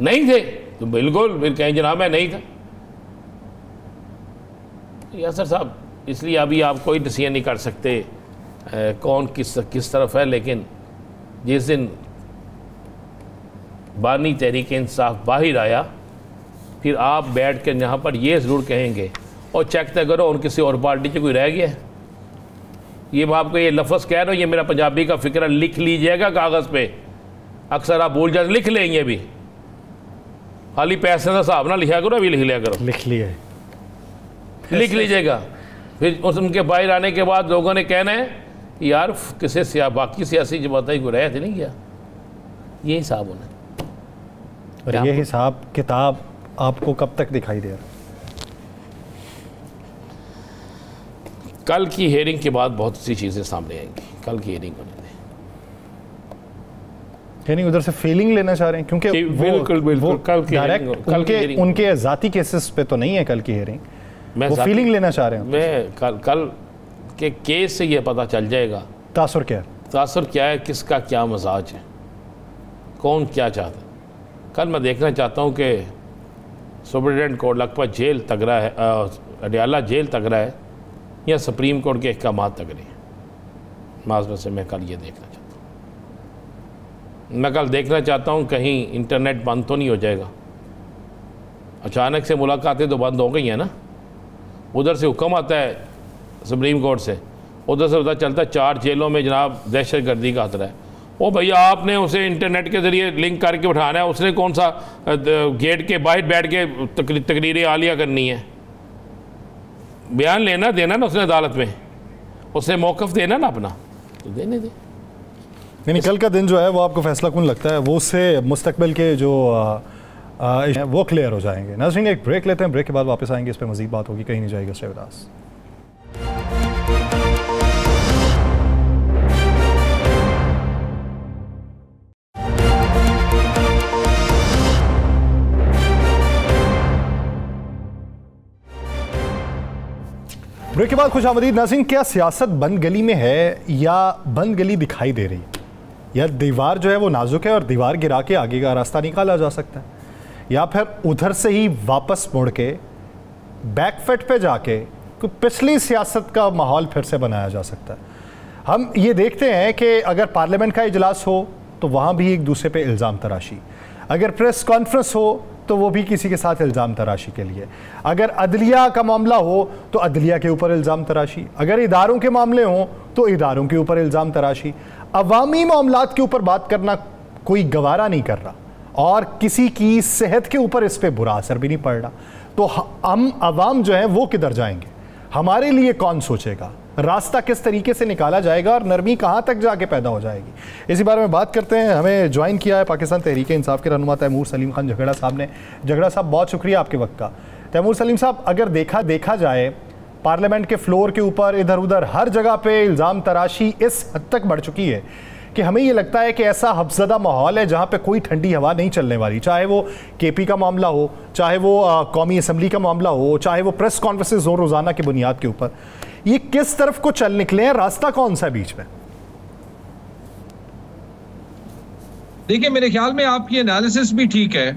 B: नहीं थे तो बिल्कुल फिर कहें जनाब मैं नहीं था। यासर साहब, इसलिए अभी आप कोई डिसीजन नहीं कर सकते कौन किस तरफ है, लेकिन जिस दिन बानी तहरीक इंसाफ बाहर आया, फिर आप बैठ कर यहाँ पर ये ज़रूर कहेंगे और चेक तक करो और किसी और पार्टी से कोई रह गया है। ये मैं आपको ये लफ्ज़ कह रहा हूँ, ये मेरा पंजाबी का फ़िक्र, लिख लीजिएगा कागज़ पे। अक्सर आप भूल जाते, लिख लेंगे भी, खाली पैसे का हिसाब ना लिखा करो, अभी लिख लिया करो।
A: लिख लिए,
B: लिख लीजिएगा। फिर उनके बाहर आने के बाद लोगों ने कहना है यार किसी बाकी सियासी जमातें को रहे थे नहीं गया। ये हिसाब होना।
A: और ये हिसाब किताब आपको कब तक दिखाई दे रहा?
B: कल की हेयरिंग के बाद बहुत सी चीज़ें सामने आएंगी। कल की हेयरिंग होने दें।
A: यानी उधर से फीलिंग लेना चाह रहे हैं, क्योंकि
B: बिल्कुल कल की
A: डायरेक्ट उनके ज़ाती केसेस पे तो नहीं है कल की हेयरिंग, वो फीलिंग लेना चाह रहे हैं।
B: मैं कल के केस से ये पता चल जाएगा
A: तासुर क्या है, किसका क्या मजाज है, कौन क्या चाहता है। कल मैं देखना चाहता हूँ कि सुप्रीटेंडेंट कोर्ट लखपत जेल तक रहा है, अडियाला जेल तक रहा है, या सुप्रीम कोर्ट के अहकामात तक रहे। माजरत से मैं कल ये देखना चाहता हूँ। मैं कल देखना चाहता हूँ कहीं इंटरनेट बंद तो नहीं हो जाएगा। अचानक से मुलाकातें तो बंद हो गई हैं ना, उधर से हुक्म आता है सुप्रीम कोर्ट से, उधर से पता चलता है 4 जेलों में जनाब दहशत गर्दी का खतरा है। ओ भैया, आपने उसे इंटरनेट के ज़रिए लिंक करके उठाना है, उसने कौन सा गेट के बाहर बैठ के तकरीरें आलिया करनी है। बयान लेना देना ना उसने अदालत में, उसने मौक़िफ़ देना ना अपना, तो देने दे। यानी कल का दिन जो है वो आपको फैसला कौन लगता है, वो उससे मुस्तकबिल के जो वो क्लियर हो जाएंगे। नाज़रीन, एक ब्रेक लेते हैं, ब्रेक के बाद वापस आएंगे, इस पर मज़ीद बात होगी, कहीं नहीं जाएगा। Stay with us. ब्रेक के बाद खुशामदीद। नाज़रीन, क्या सियासत बंद गली में है या बंद गली दिखाई दे रही है, या दीवार जो है वो नाजुक है और दीवार गिरा के आगे का रास्ता निकाला जा सकता है, या फिर उधर से ही वापस मुड़ के बैकफुट पे जाके कोई पिछली सियासत का माहौल फिर से बनाया जा सकता है। हम ये देखते हैं कि अगर पार्लियामेंट का इजलास हो तो वहाँ भी एक दूसरे पे इल्ज़ाम तराशी, अगर प्रेस कॉन्फ्रेंस हो तो वो भी किसी के साथ इल्ज़ाम तराशी के लिए, अगर अदलिया का मामला हो तो अदलिया के ऊपर इल्ज़ाम तराशी, अगर इदारों के मामले हों तो इदारों के ऊपर इल्ज़ाम तराशी। अवामी मामलात के ऊपर बात करना कोई गवारा नहीं कर रहा और किसी की सेहत के ऊपर इस पर बुरा असर भी नहीं पड़ रहा। तो हम अवाम जो है वो किधर जाएंगे, हमारे लिए कौन सोचेगा, रास्ता किस तरीके से निकाला जाएगा और नरमी कहाँ तक जाके पैदा हो जाएगी, इसी बारे में बात करते हैं। हमें ज्वाइन किया है पाकिस्तान तहरीक इंसाफ के रहनुमा तैमूर सलीम खान झगड़ा साहब ने। झगड़ा साहब, बहुत शुक्रिया आपके वक्त का। तैमूर सलीम साहब, अगर देखा जाए पार्लियामेंट के फ्लोर के ऊपर इधर उधर हर जगह पे इल्ज़ाम तराशी इस हद तक बढ़ चुकी है कि हमें ये लगता है कि ऐसा हफ्ज़दा माहौल है जहाँ पे कोई ठंडी हवा नहीं चलने वाली, चाहे वो केपी का मामला हो, चाहे वो कौमी असम्बली का मामला हो, चाहे वो प्रेस कॉन्फ्रेंसेस हो रोज़ाना की बुनियाद के ऊपर। ये किस तरफ को चल निकले हैं, रास्ता कौन सा बीच में?
C: देखिए, मेरे ख्याल में आपकी एनालिसिस भी ठीक है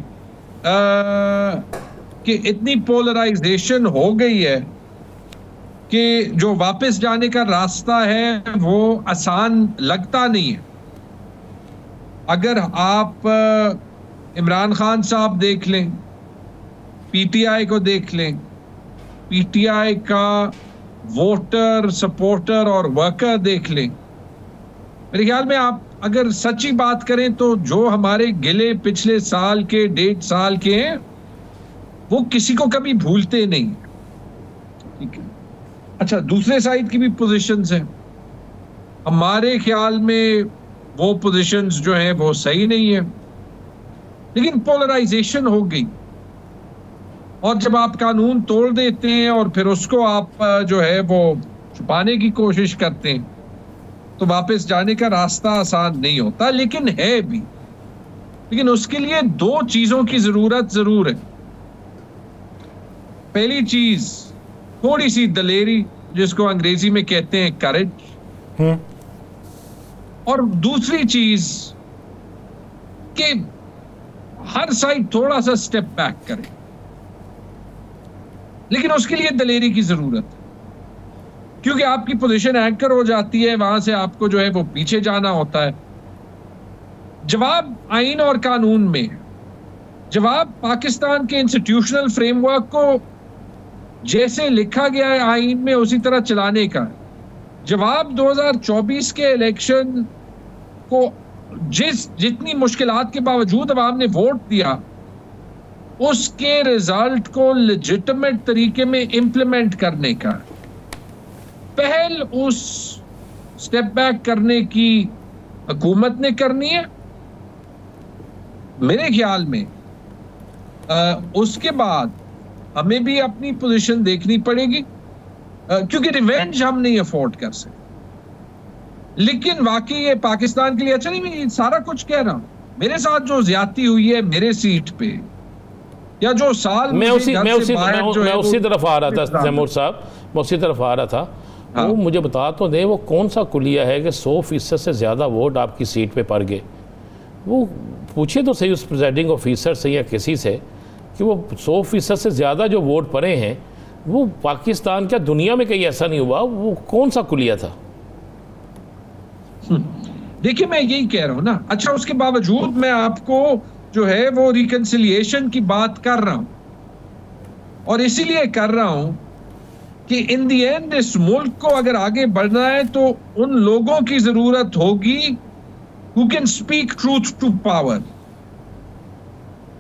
C: कि इतनी पोलराइजेशन हो गई है कि जो वापस जाने का रास्ता है वो आसान लगता नहीं है। अगर आप इमरान खान साहब देख लें, पीटीआई को देख लें, पीटीआई का वोटर, सपोर्टर और वर्कर देख लें, मेरे ख्याल में आप अगर सच्ची बात करें तो जो हमारे गिले पिछले साल के 1.5 साल के हैं वो किसी को कभी भूलते नहीं। ठीक है, अच्छा, दूसरे साइड की भी पोजीशंस हैं, हमारे ख्याल में वो पोजीशंस जो हैं वो सही नहीं है, लेकिन पोलराइजेशन हो गई और जब आप कानून तोड़ देते हैं और फिर उसको आप जो है वो छुपाने की कोशिश करते हैं तो वापस जाने का रास्ता आसान नहीं होता, लेकिन है भी। लेकिन उसके लिए 2 चीजों की जरूरत जरूर है। पहली चीज, थोड़ी सी दलेरी, जिसको अंग्रेजी में कहते हैं करेज, और दूसरी चीज कि हर साइड थोड़ा सा स्टेप बैक करे, लेकिन उसके लिए दलेरी की जरूरत है, क्योंकि आपकी पोजीशन एंकर हो जाती है, वहां से आपको जो है वो पीछे जाना होता है। जवाब आईन और कानून में, जवाब पाकिस्तान के इंस्टीट्यूशनल फ्रेमवर्क को जैसे लिखा गया है आईन में उसी तरह चलाने का। जवाब 2024 के इलेक्शन को जितनी मुश्किलात के बावजूद अवाम ने वोट दिया, उसके रिजल्ट को लेजिटिमेट तरीके में इंप्लीमेंट करने का पहल उस स्टेप बैक करने की हुकूमत ने करनी है मेरे ख्याल में। उसके बाद हमें भी अपनी पोजीशन देखनी पड़ेगी, क्योंकि रिवेंज हम नहीं अफोर्ड कर सकते। लेकिन वाकई ये पाकिस्तान के लिए अच्छा नहीं। मैं सारा कुछ कह रहा हूं, मेरे साथ जो ज्यादती हुई है मेरे सीट पे, या जो साल
B: मैं उसी तरफ आ रहा था तैमूर साहब, मैं उसी तरफ आ रहा था। हाँ। वो मुझे बता तो दे, वो कौन सा कुलिया है कि 100% से ज़्यादा वोट आपकी सीट पे पड़ गए? वो पूछे तो सही उस प्रिजाइडिंग ऑफिसर से या किसी से कि वो 100% से ज़्यादा जो वोट पड़े हैं वो पाकिस्तान क्या दुनिया में कहीं ऐसा नहीं हुआ, वो कौन सा कुलिया था?
C: देखिए मैं यही कह रहा हूं ना। अच्छा, उसके बावजूद मैं आपको जो है वो रिकंसिलिएशन की बात कर रहा हूं, और इसीलिए कर रहा हूं कि इन दी एंड इस मुल्क को अगर आगे बढ़ना है तो उन लोगों की जरूरत होगी who can speak truth to power.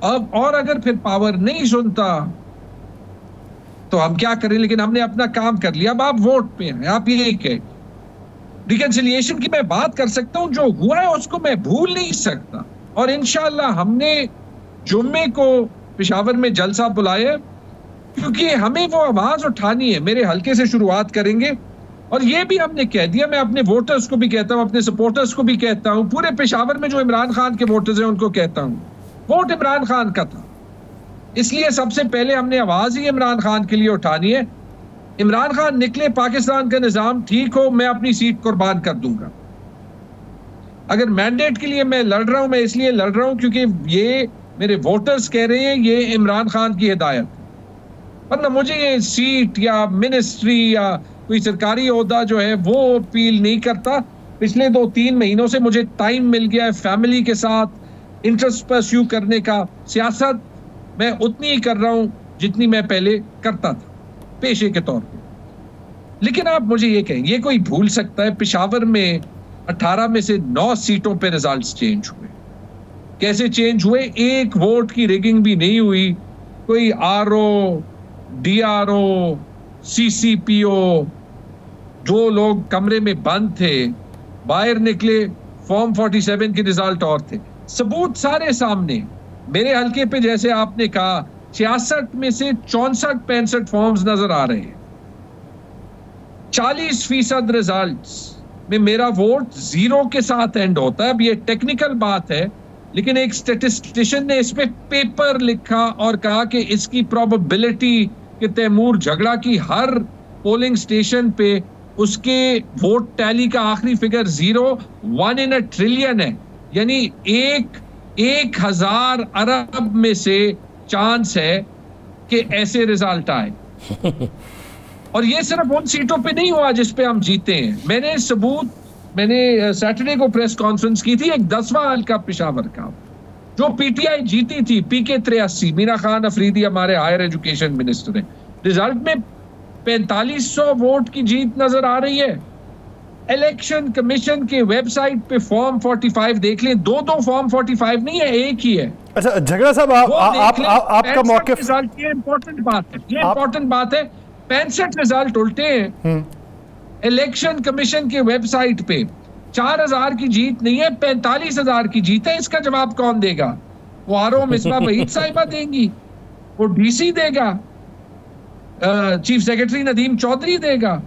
C: अब और अगर फिर पावर नहीं सुनता तो हम क्या करें? लेकिन हमने अपना काम कर लिया, अब आप वोट पे हैं, आप ये कहें। रिकंसिलिएशन की मैं बात कर सकता हूं, जो हुआ है उसको मैं भूल नहीं सकता, और इंशाअल्लाह हमने जुम्मे को पेशावर में जलसा बुलाया, क्योंकि हमें वो आवाज उठानी है। मेरे हल्के से शुरुआत करेंगे, और ये भी हमने कह दिया, मैं अपने वोटर्स को भी कहता हूं, अपने सपोर्टर्स को भी कहता हूं, पूरे पेशावर में जो इमरान खान के वोटर्स हैं उनको कहता हूं, वोट इमरान खान का था, इसलिए सबसे पहले हमने आवाज ही इमरान खान के लिए उठानी है। इमरान खान निकले, पाकिस्तान का निजाम ठीक हो, मैं अपनी सीट कुर्बान कर दूंगा। अगर मैंडेट के लिए मैं लड़ रहा हूं, मैं इसलिए लड़ रहा हूं क्योंकि ये मेरे वोटर्स कह रहे हैं ये इमरान खान की हिदायत, वरना मुझे ये सीट या मिनिस्ट्री या कोई सरकारी ओहदा जो है वो अपील नहीं करता। पिछले 2-3 महीनों से मुझे टाइम मिल गया है फैमिली के साथ इंटरेस्ट परस्यू करने का। सियासत मैं उतनी ही कर रहा हूं जितनी मैं पहले करता था पेशे के तौर पे। लेकिन आप मुझे ये कहें, ये कोई भूल सकता है पेशावर में 18 में से 9 सीटों पे रिजल्ट्स चेंज हुए? कैसे चेंज हुए? एक वोट की रिगिंग भी नहीं हुई। कोई आरओ, डीआरओ, सीसीपीओ, जो लोग कमरे में बंद थे बाहर निकले, फॉर्म 47 के रिजल्ट और थे, सबूत सारे सामने। मेरे हल्के पे जैसे आपने कहा 66 में से 64-65 फॉर्म्स नजर आ रहे हैं। 40% रिजल्ट्स में मेरा वोट 0 के साथ एंड होता है। अब ये टेक्निकल बात है, लेकिन एक स्टैटिस्टिशियन ने इस पे पेपर लिखा और कहा कि इसकी प्रोबेबिलिटी कि तैमूर झगड़ा की हर पोलिंग स्टेशन पे उसके वोट टैली का आखिरी फिगर 0, 1 in a trillion है, यानी 1,000 अरब में से चांस है कि ऐसे रिजल्ट आए। और ये सिर्फ उन सीटों पे नहीं हुआ जिस पे हम जीते हैं। मैंने सैटरडे को प्रेस कॉन्फ्रेंस की थी, एक 10वां हल्का पेशावर का जो पीटीआई जीती थी, पीके 83, मीरा खान अफरीदी हमारे हायर एजुकेशन मिनिस्टर हैं, रिजल्ट में 4500 वोट की जीत नजर आ रही है। इलेक्शन कमीशन के वेबसाइट पे फॉर्म 45 देख लें, 2 फॉर्म 45 नहीं है, एक ही है।
A: अच्छा झगड़ा साहब, आपका मौक़िफ़,
C: ये इंपॉर्टेंट बात है, ये इंपॉर्टेंट बात है। 65 रिजल्ट उल्टे हैं। इलेक्शन कमीशन के वेबसाइट पे 4000 की जीत नहीं है, 45,000 की जीत है। इसका जवाब कौन देगा? वो आरओ मिसबा वहीद साहिबा देंगी, वो डीसी देगा, चीफ सेक्रेटरी नदीम चौधरी देगा।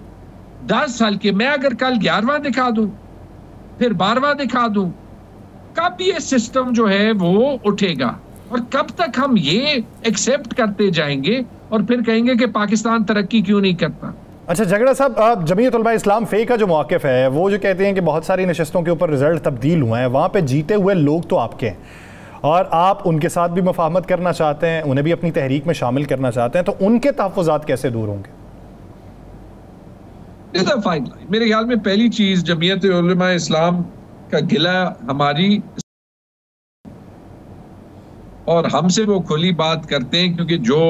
C: 10 हल्के मैं अगर कल 11वां दिखा दूं, फिर 12वां दिखा दूं, कब ये सिस्टम जो है वो उठेगा? और कब तक हम ये एक्सेप्ट करते जाएंगे और फिर कहेंगे कि पाकिस्तान तरक्की क्यों नहीं करता?
A: अच्छा झगड़ा साहब, जमीयत उलमा इस्लाम फे का जो मौक़िफ़ है वो जो कहते हैं कि बहुत सारी नशस्तों के ऊपर रिजल्ट तब्दील हुए हैं, वहाँ पे जीते हुए लोग तो आपके हैं और आप उनके साथ भी मुफाहमत करना चाहते हैं, उन्हें भी अपनी तहरीक में शामिल करना चाहते हैं, तो उनके तहफ़्फ़ुज़ात कैसे दूर होंगे?
C: मेरे ख्याल में पहली चीज, जमीयत उलमा इस्लाम का गिला हमारी, और हमसे वो खुली बात करते हैं क्योंकि जो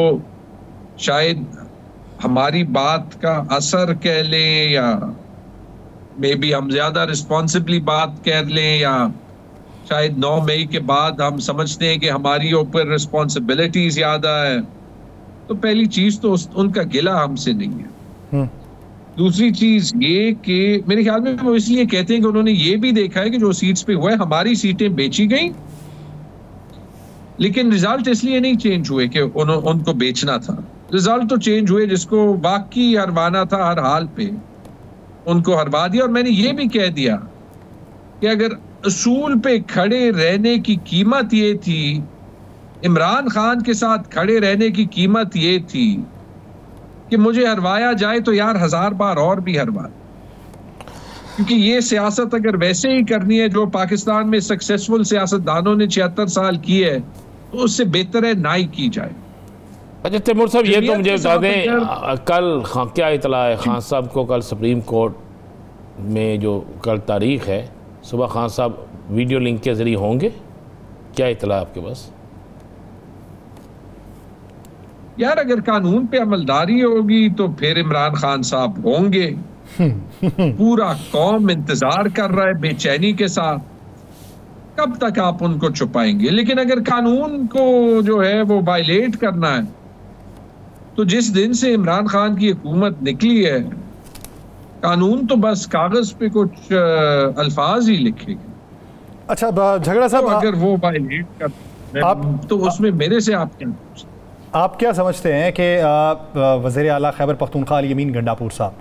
C: शायद हमारी बात का असर कह लें या मे बी हम ज्यादा रिस्पॉन्सिबली बात कर लें या शायद 9 मई के बाद हम समझते हैं कि हमारी ऊपर रिस्पॉन्सिबिलिटीज ज्यादा है, तो पहली चीज तो उनका गिला हमसे नहीं है। दूसरी चीज ये कि मेरे ख्याल में वो इसलिए कहते हैं कि उन्होंने ये भी देखा है कि जो सीट्स पे हुआ है हमारी सीटें बेची गई, लेकिन रिजल्ट इसलिए नहीं चेंज हुए कि उनको बेचना था। रिजल्ट तो चेंज हुए, जिसको बाकी हरवाना था हर हाल पे उनको हरवा दिया। और मैंने ये भी कह दिया कि अगर असूल पे खड़े रहने की कीमत ये थी, इमरान खान के साथ खड़े रहने की कीमत ये थी कि मुझे हरवाया जाए तो यार 1000 बार और भी हरवा, क्योंकि ये सियासत अगर वैसे ही करनी है जो पाकिस्तान में सक्सेसफुल सियासतदानों ने 76 साल की है, तो उससे बेहतर है ना ही की जाए।
B: अच्छा तैमूर साहब, ये तो मुझे बता दें, कल क्या इतला है खान साहब को? कल सुप्रीम कोर्ट में जो कल तारीख है, सुबह खान साहब वीडियो लिंक के जरिए होंगे, क्या इतला आपके पास?
C: यार अगर कानून पे अमलदारी होगी तो फिर इमरान खान साहब होंगे। पूरा कौम इंतजार कर रहा है बेचैनी के साथ, कब तक आप उनको छुपाएंगे? लेकिन अगर कानून को जो है वो वायलेट करना है, तो जिस दिन से इमरान खान की हुकूमत निकली है, कानून तो बस कागज पे कुछ अल्फाज ही लिखेंगे।
A: अच्छा झगड़ा साहब,
C: तो अगर वो वायलेट कर आप, तो उसमें मेरे से आप
A: क्या समझते हैं कि वज़ीर आला खैबर पख्तूनख्वा अली यमीन गंडापुर साहब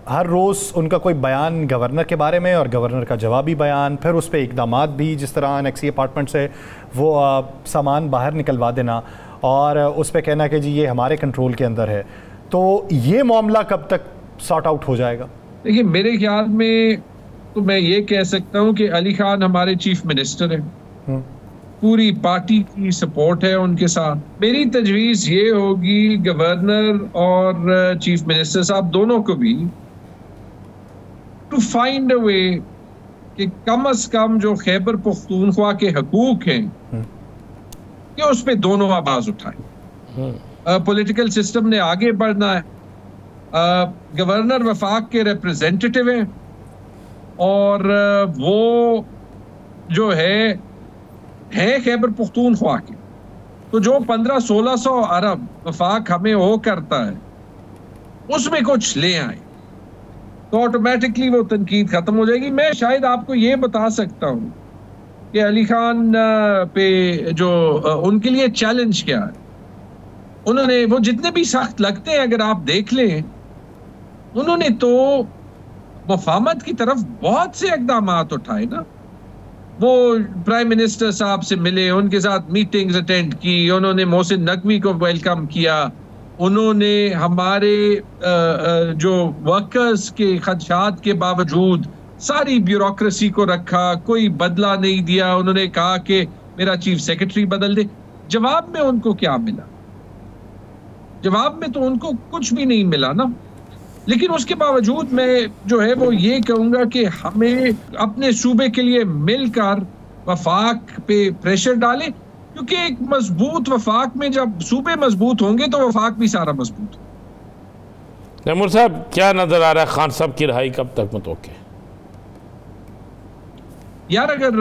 A: हर रोज़ उनका कोई बयान गवर्नर के बारे में और गवर्नर का जवाबी बयान, फिर उस पर इकदामात भी, जिस तरह अनेक्सी अपार्टमेंट से वो सामान बाहर निकलवा देना और उस पर कहना कि जी ये हमारे कंट्रोल के अंदर है, तो ये मामला कब तक सॉर्ट आउट हो जाएगा?
C: देखिए मेरे ख्याल में तो मैं ये कह सकता हूँ कि अली खान हमारे चीफ मिनिस्टर हैं, पूरी पार्टी की सपोर्ट है उनके साथ। मेरी तजवीज़ ये होगी गवर्नर और चीफ मिनिस्टर साहब दोनों को भी टू फाइंड अ वे कि कम से कम जो खैबर पख्तूनख्वा के हकूक हैं कि उस पे दोनों आवाज उठाएं। पॉलिटिकल सिस्टम ने आगे बढ़ना है। गवर्नर वफाक के रिप्रेजेंटेटिव हैं और वो जो है खैबर पख्तूनख्वा के, तो जो 1500-1600 अरब वफाक हमें वो करता है उसमें कुछ ले आए तो ऑटोमेटिकली वो तनकीद खत्म हो जाएगी। मैं शायद आपको ये बता सकता हूँ कि अली खान पे जो उनके लिए चैलेंज क्या है, उन्होंने वो जितने भी सख्त लगते हैं अगर आप देख लें, उन्होंने तो मुफाहमत की तरफ बहुत से इक़दाम उठाए ना। वो प्राइम मिनिस्टर साहब से मिले, उनके साथ मीटिंग्स अटेंड की, उन्होंने मोहसिन नकवी को वेलकम किया, उन्होंने हमारे जो वर्कर्स के खदशात के बावजूद सारी ब्यूरोक्रेसी को रखा, कोई बदला नहीं दिया। उन्होंने कहा कि मेरा चीफ सेक्रेटरी बदल दे। जवाब में उनको क्या मिला? जवाब में तो उनको कुछ भी नहीं मिला ना। लेकिन उसके बावजूद मैं जो है वो ये कहूंगा कि हमें अपने सूबे के लिए मिलकर वफाक पे प्रेशर डालें, क्योंकि एक मजबूत वफाक में जब सूबे मजबूत होंगे तो वफाक भी सारा मजबूत होगा।
B: तैमूर साहब क्या नजर आ रहा है, खान साहब की रिहाई कब तक मुतवक्किल?
C: यार अगर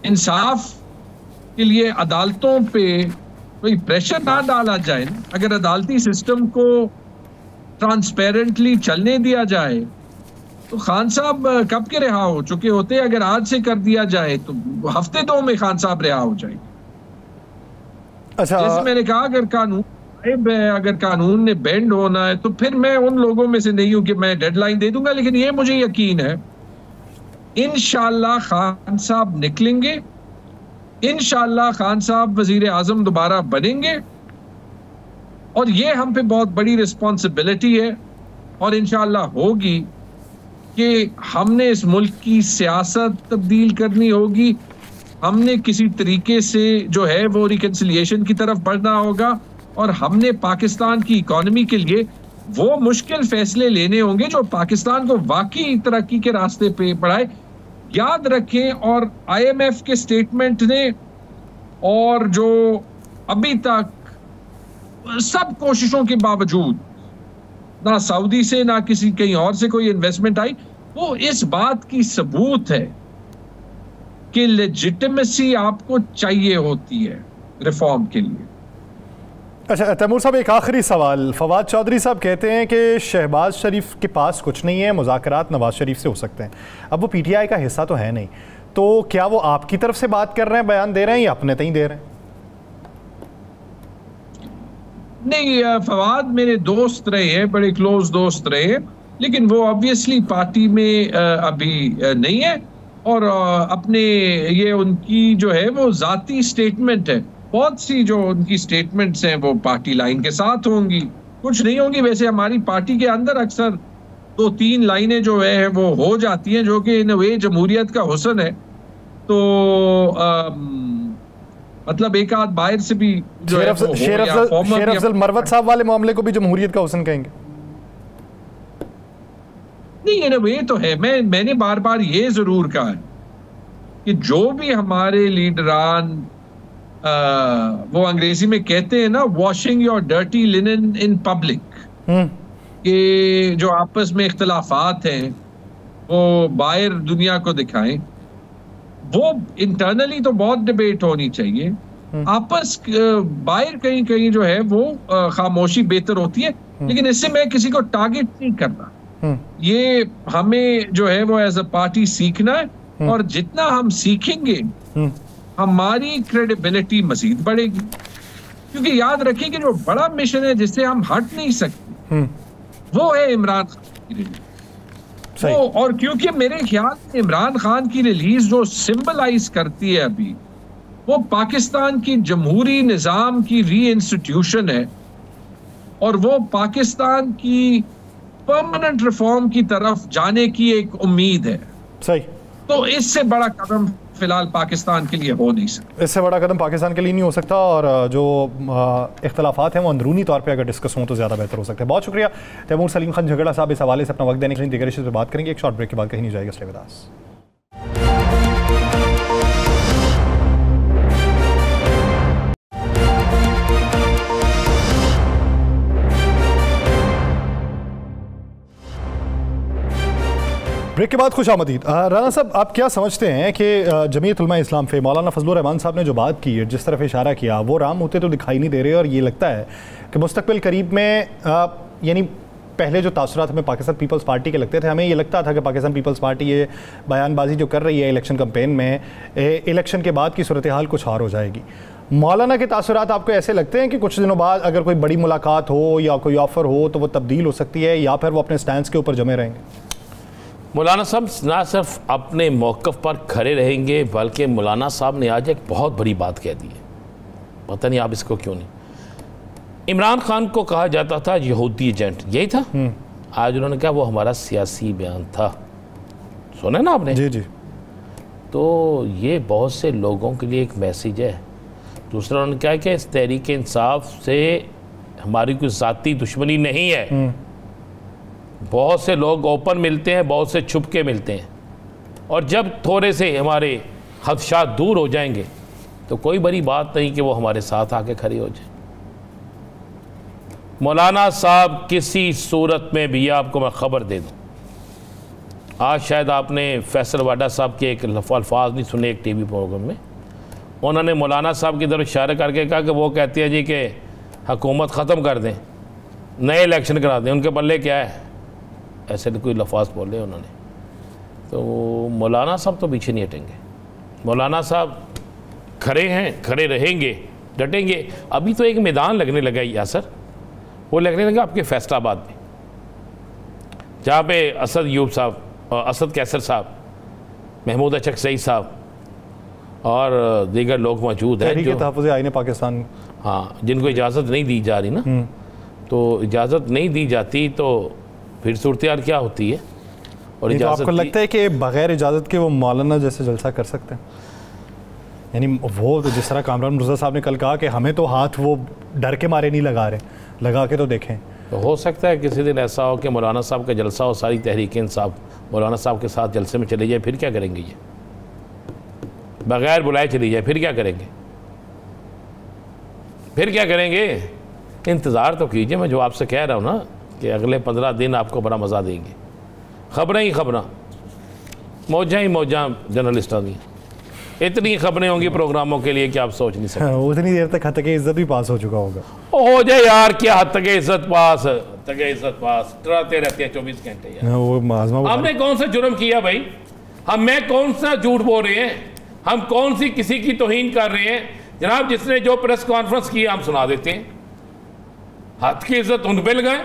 C: इंसाफ के लिए अदालतों पे कोई प्रेशर ना डाला जाए, अगर अदालती सिस्टम को ट्रांसपेरेंटली चलने दिया जाए, तो खान साहब कब के रिहा हो चुके होते। अगर आज से कर दिया जाए तो हफ्ते 2 में खान साहब रिहा हो जाएंगे।
A: अच्छा,
C: जैसे मैंने कहा अगर कानून ने बेंड होना है तो फिर मैं उन लोगों में से नहीं हूं कि मैं डेडलाइन दे दूंगा, लेकिन ये मुझे यकीन है इंशाअल्लाह खान साहब निकलेंगे इंशाअल्लाह खान साहब वजीर आजम दोबारा बनेंगे और ये हम पे बहुत बड़ी रिस्पॉन्सिबिलिटी है और इंशाअल्लाह होगी कि हमने इस मुल्क की सियासत तब्दील करनी होगी, हमने किसी तरीके से जो है वो रिकन्सिलिएशन की तरफ बढ़ना होगा और हमने पाकिस्तान की इकॉनमी के लिए वो मुश्किल फैसले लेने होंगे जो पाकिस्तान को वाकई तरक्की के रास्ते पे बढ़ाए। याद रखें, और IMF के स्टेटमेंट ने और जो अभी तक सब कोशिशों के बावजूद ना सऊदी से ना किसी कहीं और से कोई इन्वेस्टमेंट आई, वो इस बात की सबूत है कि लेजिटिमेसी आपको चाहिए होती है रिफॉर्म के लिए।
A: अच्छा तैमूर साहब, एक आखिरी सवाल। फवाद चौधरी साहब कहते हैं कि शहबाज शरीफ के पास कुछ नहीं है, मुज़ाकरात नवाज शरीफ से हो सकते हैं। अब वो PTI का हिस्सा तो है नहीं, तो क्या वो आपकी तरफ से बात कर रहे हैं, बयान दे रहे हैं या अपने तय दे रहे हैं?
C: नहीं, फवाद मेरे दोस्त रहे हैं, बड़े क्लोज दोस्त रहे हैं, लेकिन वो ऑब्वियसली पार्टी में अभी नहीं है और अपने ये उनकी जो है वो जाती स्टेटमेंट है। बहुत सी जो उनकी स्टेटमेंट्स हैं वो पार्टी लाइन के साथ होंगी, कुछ नहीं होंगी। वैसे हमारी पार्टी के अंदर अक्सर 2-3 लाइनें जो है वो हो जाती हैं, जो कि इन वे जमहूरियत का हुस्न है। तो मतलब एक आध बाहर से भी जो है
A: शेर अफजल मरवत साहब वाले मामले को भी जमहूरियत का हुस्न कहेंगे?
C: नहीं, इन वे तो है। मैंने बार बार ये जरूर कहा है कि जो भी हमारे लीडरान वो अंग्रेजी में कहते हैं ना, washing your dirty linen in public, कि जो आपस में इख्तलाफात हैं वो बाहर दुनिया को दिखाएं। वो इंटरनली तो बहुत डिबेट होनी चाहिए, आपस बाहर कहीं कहीं जो है वो खामोशी बेहतर होती है, लेकिन इससे मैं किसी को टारगेट नहीं करता। ये हमें जो है वो एज अ पार्टी सीखना है और जितना हम सीखेंगे हमारी क्रेडिबिलिटी मजीद बढ़ेगी, क्योंकि याद रखिए कि जो बड़ा मिशन है जिससे हम हट नहीं सकते वो है इमरान खान की रिलीज। वो और क्योंकि मेरे ख्याल में इमरान खान की रिलीज जो सिंबलाइज करती है अभी, वो पाकिस्तान की जमहूरी निज़ाम की री इंस्टीट्यूशन है और वो पाकिस्तान की परमानेंट रिफॉर्म की तरफ जाने की एक उम्मीद है।
A: सही।
C: तो इससे बड़ा कदम फिलहाल पाकिस्तान के लिए हो नहीं सकता।
A: इससे बड़ा कदम पाकिस्तान के लिए नहीं हो सकता और जो इख्तलाफात हैं वो अंदरूनी तौर पे अगर डिस्कस हों तो ज़्यादा बेहतर हो सकता है। बहुत शुक्रिया तैमूर सलीम खान झगड़ा साहब, इस हवाले से अपना वक्त देने के लिए। दीगर इश्यूज़ पे बात करेंगे एक शॉर्ट ब्रेक के बाद, कहीं नहीं जाएगा। Stay with us. ब्रेक के बाद खुश आमदीद। राना साहब, आप क्या समझते हैं कि जमीयत उलमा इस्लाम पे मौलाना फजलुर रहमान साहब ने जो बात की है, जिस तरफ इशारा किया, वो राम होते तो दिखाई नहीं दे रहे और ये लगता है कि मुस्तकबिल करीब में यानी पहले जो तासुरात हमें पाकिस्तान पीपल्स पार्टी के लगते थे, हमें ये लगता था कि पाकिस्तान पीपल्स पार्टी ये बयानबाजी जो कर रही है इलेक्शन कैंपेन में, इलेक्शन के बाद की सूरत हाल कुछ और हो जाएगी। मौलाना के तासुरात आपको ऐसे लगते हैं कि कुछ दिनों बाद अगर कोई बड़ी मुलाकात हो या कोई ऑफ़र हो तो वो तब्दील हो सकती है, या फिर वो अपने स्टैंड के ऊपर जमे रहेंगे?
B: मौलाना साहब ना सिर्फ अपने मौक़िफ़ पर खड़े रहेंगे, बल्कि मौलाना साहब ने आज एक बहुत बड़ी बात कह दी है, पता नहीं आप इसको क्यों नहीं। इमरान खान को कहा जाता था यहूदी एजेंट, यही था। आज उन्होंने कहा वो हमारा सियासी बयान था। सुना ना आपने?
A: जी जी।
B: तो ये बहुत से लोगों के लिए एक मैसेज है। दूसरा उन्होंने कहा कि इस तहरीक इंसाफ से हमारी कोई ज़ाती दुश्मनी नहीं है। बहुत से लोग ओपन मिलते हैं, बहुत से छुप के मिलते हैं, और जब थोड़े से हमारे खदशात दूर हो जाएंगे तो कोई बड़ी बात नहीं कि वो हमारे साथ आके खड़े हो जाए। मौलाना साहब किसी सूरत में भी, आपको मैं ख़बर दे दूँ, आज शायद आपने फैसल वाडा साहब के एक अल्फाज नहीं सुने एक टीवी प्रोग्राम में, उन्होंने मौलाना साहब की तरफ इशारा करके कहा कि वो कहती है जी कि हुकूमत ख़त्म कर दें, नए इलेक्शन करा दें, उनके पल्ले क्या है, ऐसे तो कोई लफाज बोले उन्होंने। तो मौलाना साहब तो पीछे नहीं हटेंगे। मौलाना साहब खड़े हैं, खड़े रहेंगे, डटेंगे। अभी तो एक मैदान लगने लगा यासर, वो लगने लगा आपके फैसलाबाद में, जहाँ पे असद यूब साहब, असद कैसर साहब, महमूद अचक सईद साहब और दीगर लोग मौजूद हैं जो
A: तहफ़्फ़ुज़ आईन पाकिस्तान,
B: हाँ, जिनको इजाज़त नहीं दी जा रही ना, तो इजाज़त नहीं दी जाती तो फिर सूरत हाल क्या होती है। और
A: तो आपको लगता है कि बग़ैर इजाज़त के वो मौलाना जैसे जलसा कर सकते हैं? यानी वो तो जिस तरह कामरान मिर्ज़ा साहब ने कल कहा कि हमें तो हाथ वो डर के मारे नहीं लगा रहे, लगा के तो देखें।
B: तो हो सकता है किसी दिन ऐसा हो कि मौलाना साहब का जलसा हो, सारी तहरीक इंसाफ मौलाना साहब के साथ जलसे में चले जाए, फिर क्या करेंगे? ये बग़ैर बुलाए चली जाए, फिर क्या करेंगे? फिर क्या करेंगे? इंतज़ार तो कीजिए। मैं जो आपसे कह रहा हूँ ना कि अगले 15 दिन आपको बड़ा मज़ा देंगे। ख़बरें ही ख़बरें, मौजा ही मौजा जर्नलिस्टां दी, इतनी खबरें होंगी प्रोग्रामों के लिए कि आप सोच नहीं सकते।
A: उतनी देर तक हद तक इज्जत भी पास हो चुका होगा।
B: हो जाए यार, क्या हद तक इज्जत पास, तक इज्जत पास डराते रहते हैं 24 घंटे यार।
A: वो
B: हमने कौन सा जुर्म किया भाई? हमें कौन सा झूठ बोल रहे हैं? हम कौन सी किसी की तौहीन कर रहे हैं? जनाब, जिसने जो प्रेस कॉन्फ्रेंस की हम सुना देते हैं। हद की इज्जत उन पे लगाए।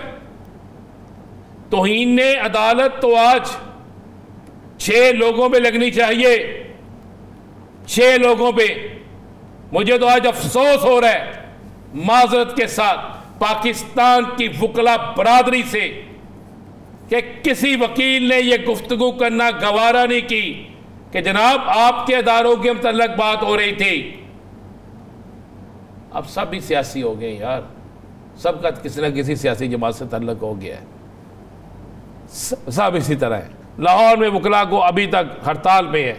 B: तौहीन ने अदालत तो आज 6 लोगों पे लगनी चाहिए, 6 लोगों पे। मुझे तो आज अफसोस हो रहा है माजरत के साथ पाकिस्तान की वकला बरादरी से कि किसी वकील ने यह गुफ्तगू करना गवारा नहीं की कि जनाब आपके अदारों के मुतल्लक बात हो रही थी। अब सब भी सियासी हो गए यार, सबका किसी न किसी सियासी जमात से तल्लक हो गया है। सब इसी तरह है। लाहौर में वकला को अभी तक हड़ताल पे है,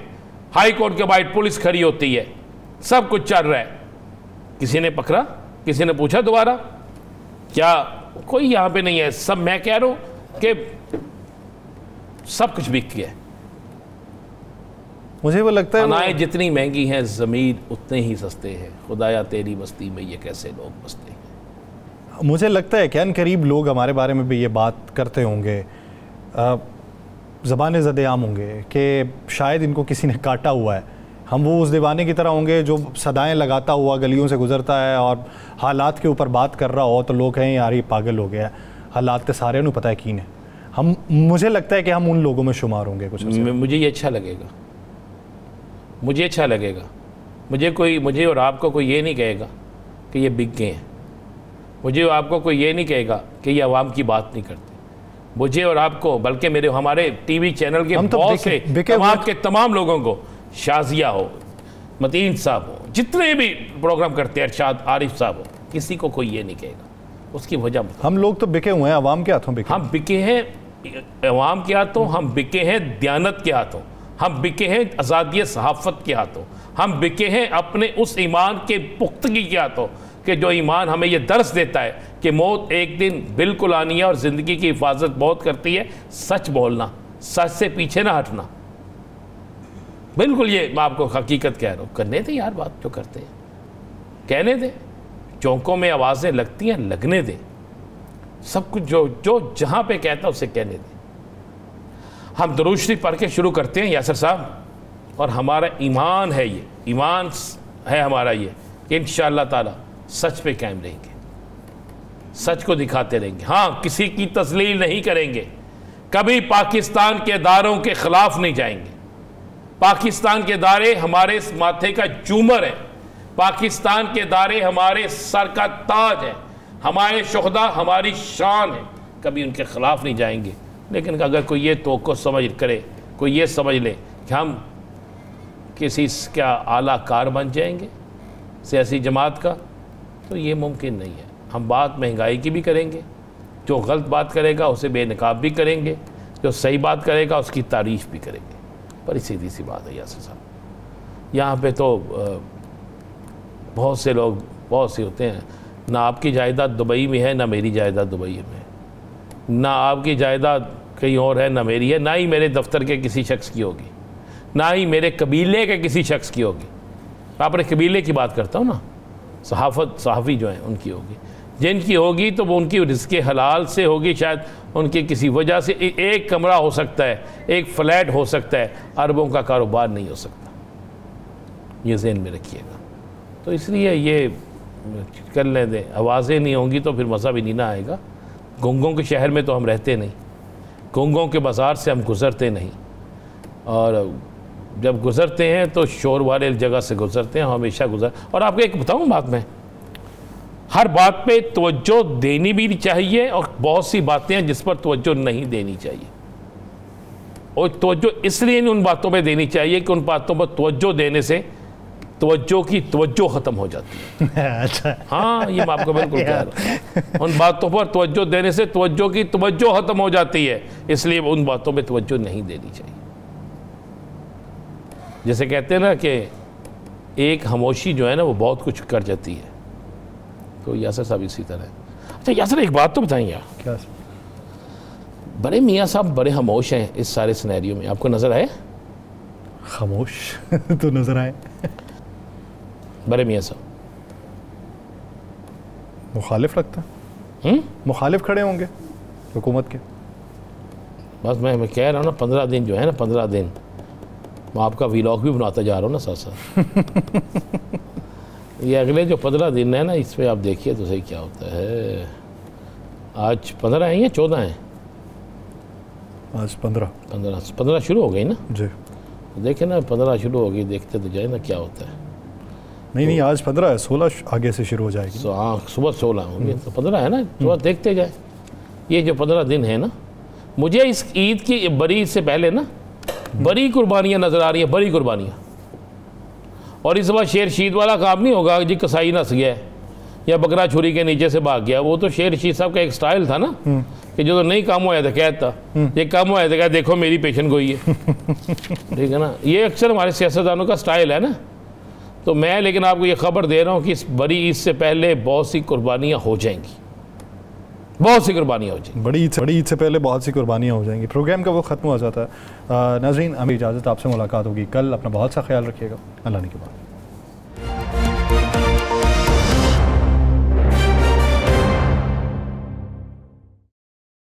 B: हाई कोर्ट के बाहर पुलिस खड़ी होती है, सब कुछ चल रहा है। किसी ने पकड़ा? किसी ने पूछा दोबारा? क्या कोई यहाँ पे नहीं है। सब, मैं कह रहा हूँ कि सब कुछ बिक गया।
A: मुझे वो लगता है
B: अनाएं जितनी महंगी हैं, ज़मीन उतने ही सस्ते हैं। खुदाया तेरी बस्ती में ये कैसे लोग बसते हैं।
A: मुझे लगता है कि अनकरीब लोग हमारे बारे में भी ये बात करते होंगे, ज़बान ज़द-ए-आम होंगे कि शायद इनको किसी ने काटा हुआ है। हम वो उस दीवाने की तरह होंगे जो सदाएं लगाता हुआ गलियों से गुजरता है और हालात के ऊपर बात कर रहा हो तो लोग कहें यार ये पागल हो गया है। हालात तो सारे नू पता है कीन है। हम, मुझे लगता है कि हम उन लोगों में शुमार होंगे कुछ।
B: मुझे ये अच्छा लगेगा, मुझे अच्छा लगेगा। मुझे और आपको कोई ये नहीं कहेगा कि ये बिक गए हैं। मुझे और आपको कोई ये नहीं कहेगा कि ये अवाम की बात नहीं करते। मुझे और आपको, बल्कि मेरे हमारे टीवी चैनल के बहुत से तमाम के तमाम लोगों को, शाजिया हो, मतीन साहब हो, जितने भी प्रोग्राम करते हैं, अरशाद आरिफ साहब हो, किसी को कोई ये नहीं कहेगा। उसकी वजह
A: हम लोग तो बिके हुए हैं, अवाम के हाथों बिके।
B: हम बिके हैं अवाम के हाथों, हम बिके हैं दयानत के हाथों, हम बिके हैं आज़ादी सहाफ़त के हाथों, हम बिके हैं अपने उस ईमान के पुख्तगी के हाथों कि जो ईमान हमें यह दर्स देता है कि मौत एक दिन बिल्कुल आनी है और ज़िंदगी की हिफाजत बहुत करती है। सच बोलना, सच से पीछे ना हटना, बिल्कुल। ये मैं आपको हकीकत कह रहा हूँ। करने दे यार बात जो करते हैं, कहने दे। चौंकों में आवाज़ें लगती हैं, लगने दे। सब कुछ जो जहाँ पे कहता है उसे कहने दे। हम दुरूद शरीफ पढ़ के शुरू करते हैं यासिर साहब, और हमारा ईमान है, ये ईमान है हमारा ये कि इंशाअल्लाह ताला सच पे कायम रहेंगे, सच को दिखाते रहेंगे। हाँ, किसी की तस्लील नहीं करेंगे, कभी पाकिस्तान के इदारों के ख़िलाफ़ नहीं जाएंगे। पाकिस्तान के इदारे हमारे माथे का झूमर है, पाकिस्तान के इदारे हमारे सर का ताज है, हमारे शुहदा हमारी शान है। कभी उनके ख़िलाफ़ नहीं जाएंगे। लेकिन अगर कोई ये तो समझ करे, कोई ये समझ ले कि हम किसी का आला कार बन जाएंगे सियासी जमात का, तो ये मुमकिन नहीं है। हम बात महंगाई की भी करेंगे, जो गलत बात करेगा उसे बेनकाब भी करेंगे, जो सही बात करेगा उसकी तारीफ़ भी करेंगे। बड़ी सीधी सी बात है यासिर साहब। यहाँ पे तो बहुत से लोग बहुत से होते हैं, ना आपकी जायदाद दुबई में है, ना मेरी जायदाद दुबई में है, ना आपकी जायदाद कहीं और है, ना मेरी है, ना ही मेरे दफ्तर के किसी शख्स की होगी, ना ही मेरे कबीले के किसी शख्स की होगी। अपने कबीले की बात करता हूँ ना, सहाफ़ी जो हैं उनकी होगी। जिनकी होगी तो वो उनकी रिज़्क़े हलाल से होगी, शायद उनकी किसी वजह से एक कमरा हो सकता है, एक फ्लैट हो सकता है, अरबों का कारोबार नहीं हो सकता। ये ज़हन में रखिएगा। तो इसलिए ये कर लें दें, आवाज़ें नहीं होंगी तो फिर मज़ा भी नहीं ना आएगा। गूंगों के शहर में तो हम रहते नहीं, गूंगों के बाज़ार से हम गुज़रते नहीं, और जब गुजरते हैं तो शोर वाले जगह से गुजरते हैं, हमेशा गुजर। और आपको एक बताऊं बात, में हर बात पे तवज्जो देनी भी चाहिए और बहुत सी बातें हैं जिस पर तवज्जो नहीं देनी चाहिए। और तवज्जो इसलिए उन बातों पे देनी चाहिए कि उन बातों पर तवज्जो देने से तवज्जो की तवज्जो ख़त्म हो जाती है।
A: अच्छा,
B: हाँ, ये मैं आपको बिल्कुल कह रहा हूँ। उन बातों पर तवज्जो देने से तवज्जो की तवज्जो ख़त्म हो जाती है, इसलिए उन बातों पे तवज्जो नहीं देनी चाहिए। जैसे कहते हैं ना कि एक खामोशी जो है ना वो बहुत कुछ कर जाती है, तो यासर साहब इसी तरह है। अच्छा यासर, एक बात तो बताइए,
A: क्या?
B: बड़े मियाँ साहब बड़े खामोश हैं इस सारे सिनेरियो में, आपको नज़र आए?
A: खामोश तो नज़र आए।
B: बड़े मियाँ साहब
A: मुखालिफ लगता है, मुखालिफ खड़े होंगे हुकूमत के।
B: बस मैं कह रहा हूँ ना, 15 दिन जो है ना, 15 दिन मैं आपका व्लॉग भी बनाता जा रहा हूँ ना साथ साथ। ये अगले जो 15 दिन है ना, इसमें आप देखिए तो सही क्या होता है। आज 15 हैं या 14 हैं?
A: आज 15
B: शुरू हो गई ना
A: जी।
B: देखे ना, 15 शुरू हो गई, देखते तो जाए ना क्या होता है।
A: नहीं, आज 15 है, 16 आगे से शुरू हो जाएगी।
B: हाँ, सुबह 16 होंगे तो 15 है ना, थोड़ा देखते जाए। ये जो 15 दिन है ना, मुझे इस ईद की बड़ी से पहले ना बड़ी कुर्बानियाँ नज़र आ रही हैं, बड़ी कुर्बानियाँ। और इस बार शेर शीद वाला काम नहीं होगा जी, कसाई नस गया या बकरा छुरी के नीचे से भाग गया। वो तो शेर शीद साहब का एक स्टाइल था ना कि जो तो नहीं काम हुआ था कहता, ये काम हुआ था क्या, देखो मेरी पेशन गोई है। ठीक है ना, ये अक्सर हमारे सियासतदानों का स्टाइल है ना। तो मैं लेकिन आपको ये खबर दे रहा हूँ कि इस बड़ी ईद से पहले बहुत सी कुर्बानियाँ हो जाएंगी, बहुत सी कुर्बानियाँ हो जाएंगी।
A: बड़ी ईद से पहले बहुत सी कुर्बानियाँ हो जाएंगी। प्रोग्राम का वो ख़त्म हो जाता है। नाज़रीन, हमें इजाज़त, आपसे मुलाकात होगी कल। अपना बहुत सा ख्याल रखिएगा। अल्लाह ने के बाद।